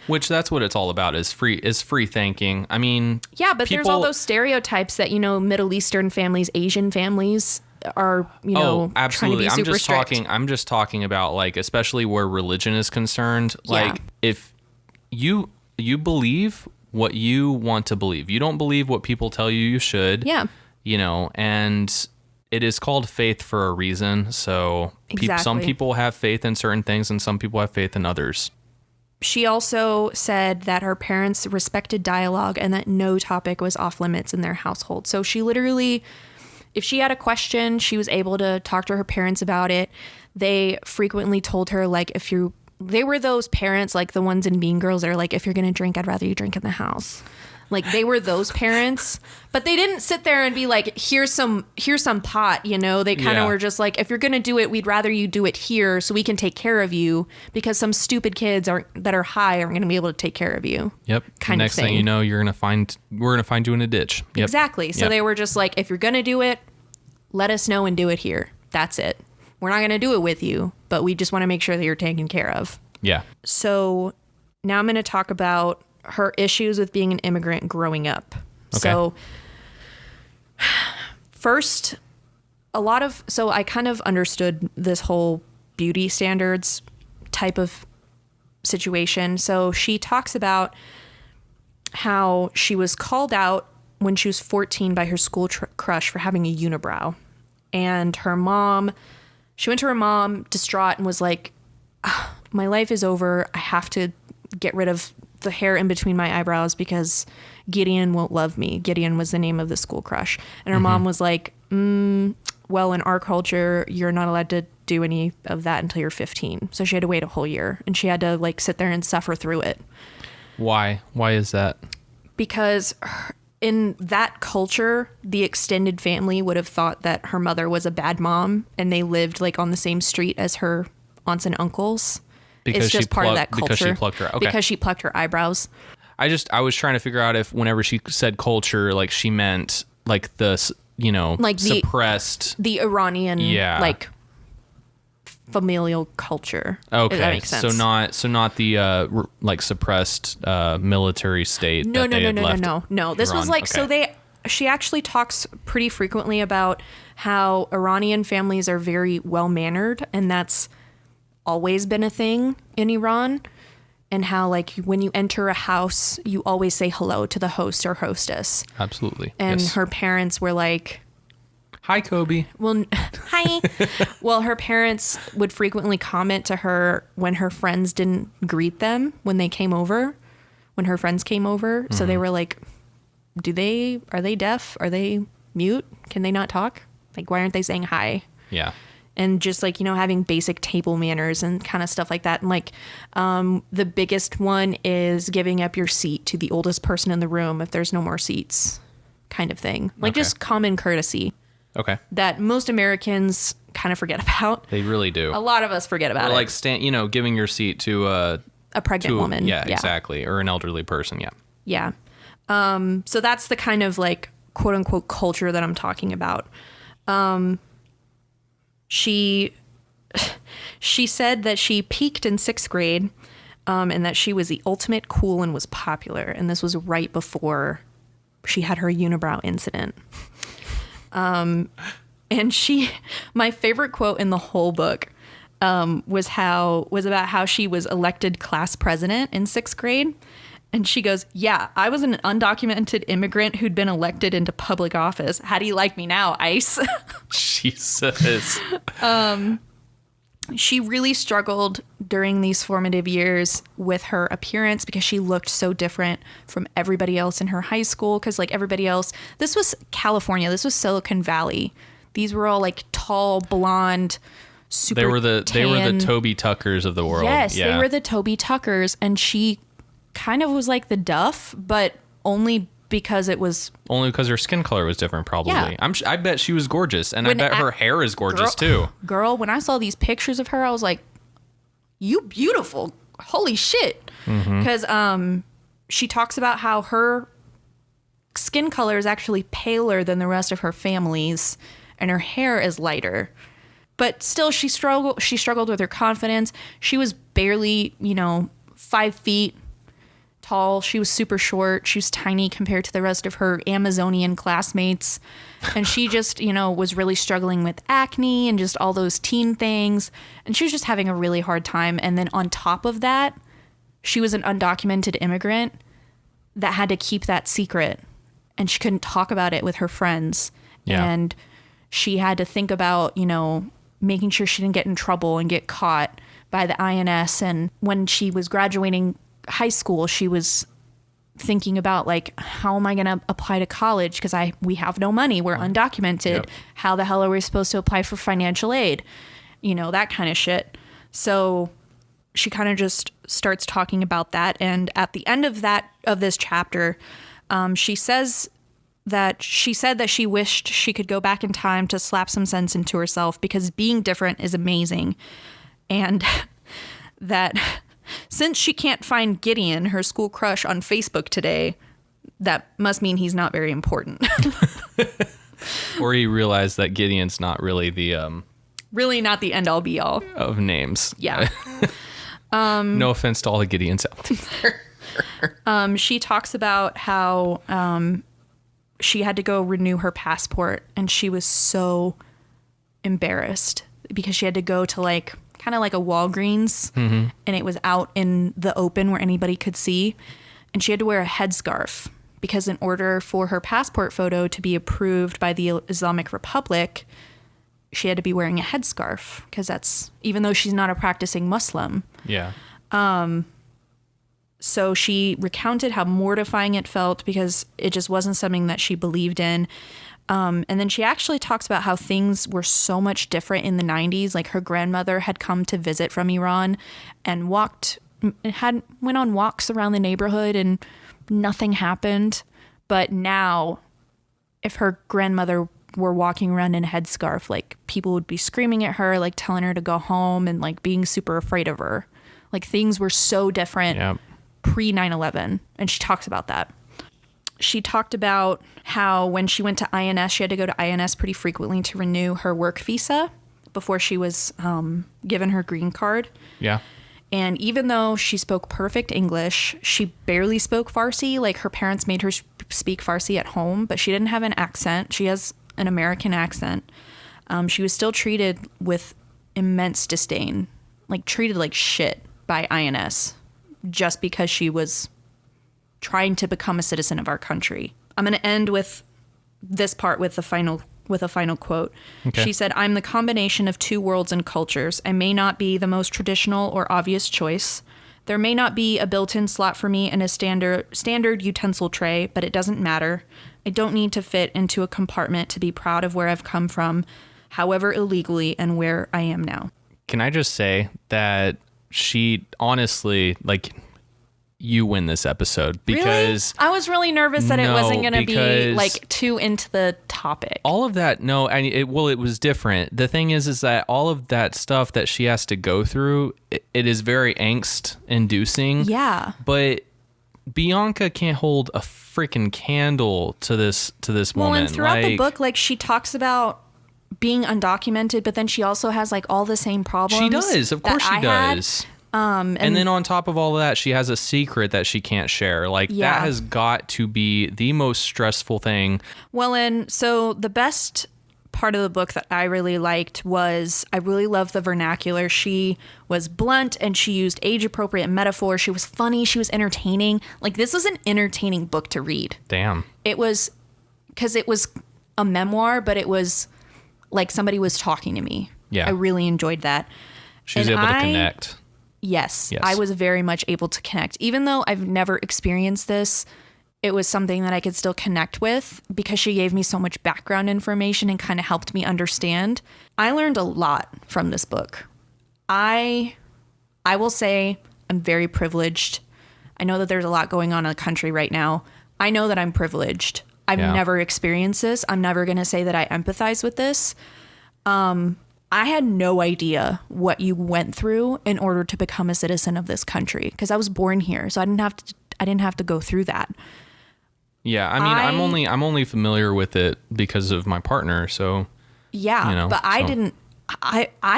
Which that's what it's all about, is free thinking. I mean, yeah, but there's all those stereotypes that, Middle Eastern families, Asian families are, absolutely. trying to be super strict. I'm just talking about, like, especially where religion is concerned. Like, if you believe what you want to believe, you don't believe what people tell you should. Yeah. And it is called faith for a reason. So some people have faith in certain things and some people have faith in others. She also said that her parents respected dialogue and that no topic was off limits in their household. So she literally, if she had a question, she was able to talk to her parents about it. They frequently told her, like, they were those parents, like the ones in Mean Girls, are like, if you're going to drink, I'd rather you drink in the house. Like, they were those parents, but they didn't sit there and be like, here's some pot, They kind of were just like, if you're going to do it, we'd rather you do it here so we can take care of you, because some stupid kids that are high aren't going to be able to take care of you. Yep. Next thing you know, we're going to find you in a ditch. Yep. Exactly. So they were just like, if you're going to do it, let us know and do it here. That's it. We're not going to do it with you, but we just want to make sure that you're taken care of. Yeah. So now I'm going to talk about her issues with being an immigrant growing up. Okay. So first, so I kind of understood this whole beauty standards type of situation. So she talks about how she was called out when she was 14 by her school crush for having a unibrow. And she went to her mom distraught and was like, my life is over. I have to get rid of the hair in between my eyebrows because Gideon won't love me. Gideon was the name of the school crush. And her mom was like, well, in our culture, you're not allowed to do any of that until you're 15. So she had to wait a whole year and she had to, like, sit there and suffer through it. Why? Why is that? Because in that culture, the extended family would have thought that her mother was a bad mom and they lived, like, on the same street as her aunts and uncles. Because it's just part of that culture. Because she plucked her. Okay. Because she plucked her eyebrows. I was trying to figure out if whenever she said culture, like, she meant, like, the, like suppressed. The Iranian, like, familial culture. Okay. If that makes sense. So not the, like, suppressed military state. No. This Iran. was like, okay. She actually talks pretty frequently about how Iranian families are very well-mannered, and that's always been a thing in Iran, and how, like, when you enter a house, you always say hello to the host or hostess. Absolutely. And her parents were like, hi, Cobi. Well, hi. Well, her parents would frequently comment to her when her friends didn't greet them when her friends came over. Mm-hmm. So they were like, are they deaf? Are they mute? Can they not talk? Like, why aren't they saying hi? Yeah. And just, like, having basic table manners and kind of stuff like that. And, like, the biggest one is giving up your seat to the oldest person in the room if there's no more seats, kind of thing. Like, just common courtesy. Okay. That most Americans kind of forget about. They really do. A lot of us forget about it. Or, like, giving your seat to a pregnant woman. Yeah, exactly. Or an elderly person. Yeah. Yeah. So that's the kind of, like, quote unquote culture that I'm talking about. She said that she peaked in 6th grade, and that she was the ultimate cool and was popular. And this was right before she had her unibrow incident. And my favorite quote in the whole book, was about how she was elected class president in 6th grade. And she goes, yeah, I was an undocumented immigrant who'd been elected into public office. How do you like me now, Ice? Jesus. She really struggled during these formative years with her appearance because she looked so different from everybody else in her high school. Because, like, everybody else, this was California. This was Silicon Valley. These were all, like, tall, blonde, super They were the tan. Toby Tuckers of the world. Yes, they were the Toby Tuckers. And she kind of was like the Duff, but only because her skin color was different, probably. Yeah. I bet she was gorgeous, and I bet her hair is gorgeous too. Girl, when I saw these pictures of her, I was like, you beautiful. Holy shit. Because she talks about how her skin color is actually paler than the rest of her family's, and her hair is lighter. But still, she struggled with her confidence. She was barely, 5 feet. tall. She was super short. She was tiny compared to the rest of her Amazonian classmates. And she just, was really struggling with acne and just all those teen things. And she was just having a really hard time. And then on top of that, she was an undocumented immigrant that had to keep that secret. And she couldn't talk about it with her friends. Yeah. And she had to think about, making sure she didn't get in trouble and get caught by the INS. And when she was graduating high school, she was thinking about like, how am I going to apply to college? Because we have no money. We're undocumented. Yep. How the hell are we supposed to apply for financial aid? That kind of shit. So she kind of just starts talking about that. And at the end of this chapter, she said that she wished she could go back in time to slap some sense into herself because being different is amazing. And that since she can't find Gideon, her school crush, on Facebook today, that must mean he's not very important. Or he realized that Gideon's not really the really not the end all be all of names. Yeah. No offense to all the Gideons out there. She talks about how she had to go renew her passport, and she was so embarrassed because she had to go to kind of like a Walgreens, and it was out in the open where anybody could see, and she had to wear a headscarf because in order for her passport photo to be approved by the Islamic Republic, she had to be wearing a headscarf because that's, even though she's not a practicing Muslim. Yeah. So she recounted how mortifying it felt because it just wasn't something that she believed in. And then she actually talks about how things were so much different in the 90s. Like her grandmother had come to visit from Iran and went on walks around the neighborhood and nothing happened. But now, if her grandmother were walking around in a headscarf, like people would be screaming at her, like telling her to go home and like being super afraid of her. Like things were so different pre 9/11. And she talks about that. She talked about how when she went to INS, she had to go to INS pretty frequently to renew her work visa before she was given her green card. Yeah. And even though she spoke perfect English, she barely spoke Farsi. Like her parents made her speak Farsi at home, but she didn't have an accent. She has an American accent. She was still treated with immense disdain, like treated like shit by INS just because she was trying to become a citizen of our country. I'm going to end with this part with a final quote. Okay. She said, "I'm the combination of two worlds and cultures. I may not be the most traditional or obvious choice. There may not be a built-in slot for me in a standard utensil tray, but it doesn't matter. I don't need to fit into a compartment to be proud of where I've come from, however illegally, and where I am now." Can I just say that she honestly, like, you win this episode because really? I was really nervous that it wasn't going to be like too into the topic. All of that, no, and it was different. The thing is that all of that stuff that she has to go through, it is very angst inducing. Yeah. But Bianca can't hold a freaking candle to this woman. Well, and throughout the book, like she talks about being undocumented, but then she also has like all the same problems. She does, of course she does. And then on top of all of that, she has a secret that she can't share. Like that has got to be the most stressful thing. Well, and so the best part of the book that I really liked was I really loved the vernacular. She was blunt and she used age-appropriate metaphors. She was funny. She was entertaining. Like this was an entertaining book to read. Damn. It was because it was a memoir, but it was like somebody was talking to me. Yeah. I really enjoyed that. She was able to connect. Yes, I was very much able to connect. Even though I've never experienced this, it was something that I could still connect with because she gave me so much background information and kind of helped me understand. I learned a lot from this book. I will say I'm very privileged. I know that there's a lot going on in the country right now. I know that I'm privileged. I've never experienced this. I'm never going to say that I empathize with this. I had no idea what you went through in order to become a citizen of this country because I was born here, so I didn't have to go through that. Yeah, I mean, I'm only familiar with it because of my partner, so yeah, but I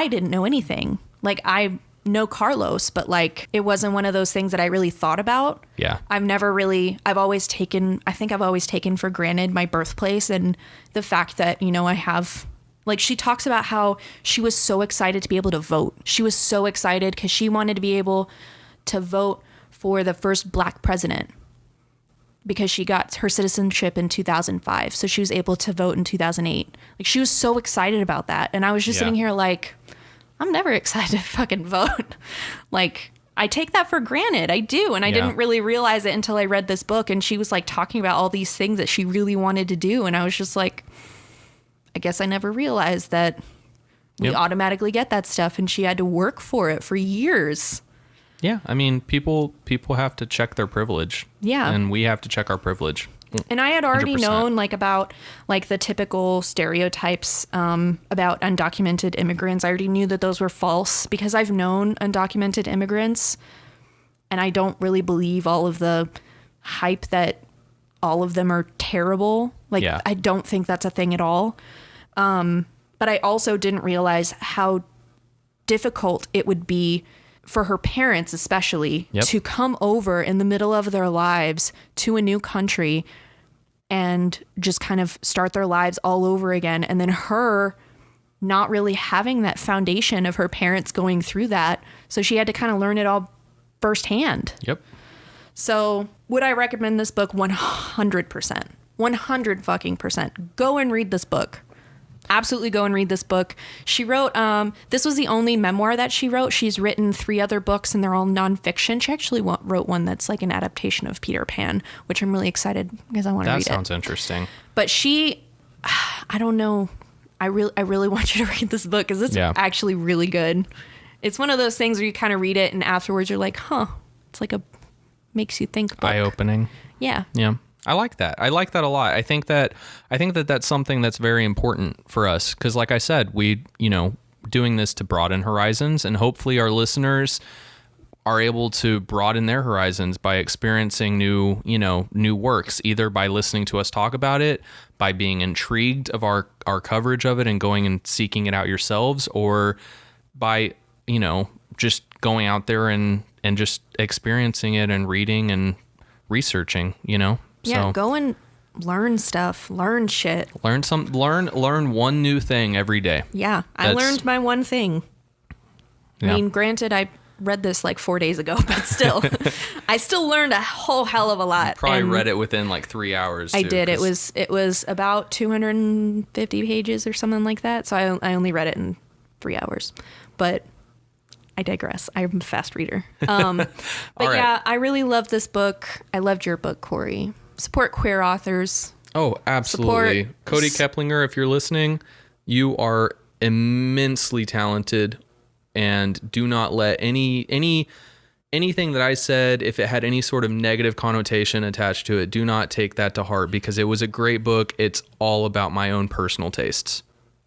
didn't know anything. Like I know Carlos, but like it wasn't one of those things that I really thought about. Yeah. I've always taken for granted my birthplace and the fact that, you know, I have, like, she talks about how she was so excited to be able to vote. She was so excited because she wanted to be able to vote for the first Black president because she got her citizenship in 2005. So she was able to vote in 2008. Like, she was so excited about that. And I was just sitting here like, I'm never excited to fucking vote. Like, I take that for granted. I do. And I didn't really realize it until I read this book. And she was like talking about all these things that she really wanted to do. And I was just like, I guess I never realized that we automatically get that stuff. And she had to work for it for years. Yeah. I mean, people have to check their privilege. Yeah. And we have to check our privilege. And I had already 100%. known like about like the typical stereotypes about undocumented immigrants. I already knew that those were false because I've known undocumented immigrants and I don't really believe all of the hype that all of them are terrible. Like, I don't think that's a thing at all. But I also didn't realize how difficult it would be for her parents, especially, to come over in the middle of their lives to a new country and just kind of start their lives all over again. And then her not really having that foundation of her parents going through that. So she had to kind of learn it all firsthand. Yep. So would I recommend this book? 100%. 100 fucking %. Go and read this book. Absolutely go and read this book. She wrote, this was the only memoir that she wrote. She's written 3 other books and they're all nonfiction. She actually wrote one that's like an adaptation of Peter Pan, which I'm really excited because I want to read it. That sounds interesting. But I don't know. I really want you to read this book because it's actually really good. It's one of those things where you kind of read it and afterwards you're like, huh, it's like a makes you think book. Eye-opening. Yeah. Yeah. I like that. I like that a lot. I think that that's something that's very important for us because, like I said, we, you know, doing this to broaden horizons, and hopefully our listeners are able to broaden their horizons by experiencing new works, either by listening to us talk about it, by being intrigued of our coverage of it and going and seeking it out yourselves, or by, you know, just going out there and just experiencing it and reading and researching, you know. Yeah, go and learn stuff, learn shit. Learn one new thing every day. Yeah, I learned my one thing. I mean, granted, I read this like 4 days ago, but still, I still learned a whole hell of a lot. You probably read it within like 3 hours. I did. It was about 250 pages or something like that. So I only read it in 3 hours, but I digress. I'm a fast reader. But yeah, I really loved this book. I loved your book, Cory. Support queer authors. Oh, absolutely. Cody Keplinger, if you're listening, you are immensely talented, and do not let anything that I said, if it had any sort of negative connotation attached to it, do not take that to heart, because it was a great book. It's all about my own personal tastes.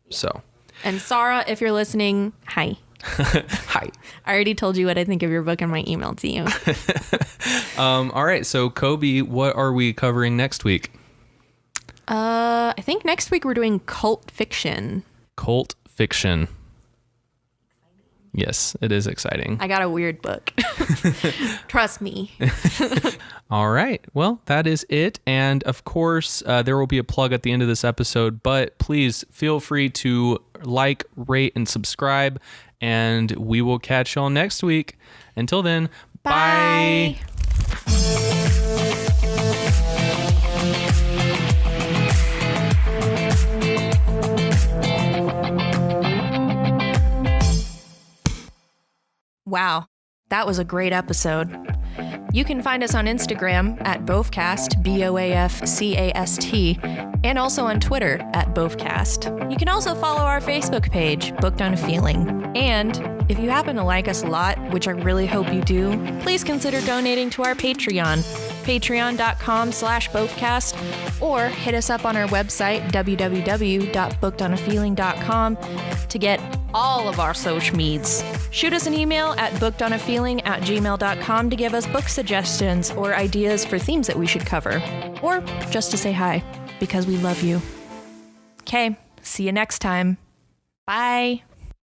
So. And Sarah, if you're listening, hi. Hi. I already told you what I think of your book in my email to you. All right. So, Cobi, what are we covering next week? I think next week we're doing cult fiction. Cult fiction. Yes, it is exciting. I got a weird book. Trust me. All right. Well, that is it. And of course, there will be a plug at the end of this episode, but please feel free to like, rate, and subscribe. And we will catch y'all next week. Until then, bye. Wow, that was a great episode. You can find us on Instagram at BoafCast, BoafCast, and also on Twitter at BoafCast. You can also follow our Facebook page, Booked on a Feeling. And if you happen to like us a lot, which I really hope you do, please consider donating to our Patreon, patreon.com/BoafCast, or hit us up on our website, www.bookedonafeeling.com, to get all of our social meds. Shoot us an email at bookedonafeeling@gmail.com to give us book suggestions or ideas for themes that we should cover, or just to say hi, because we love you. Okay, see you next time. Bye.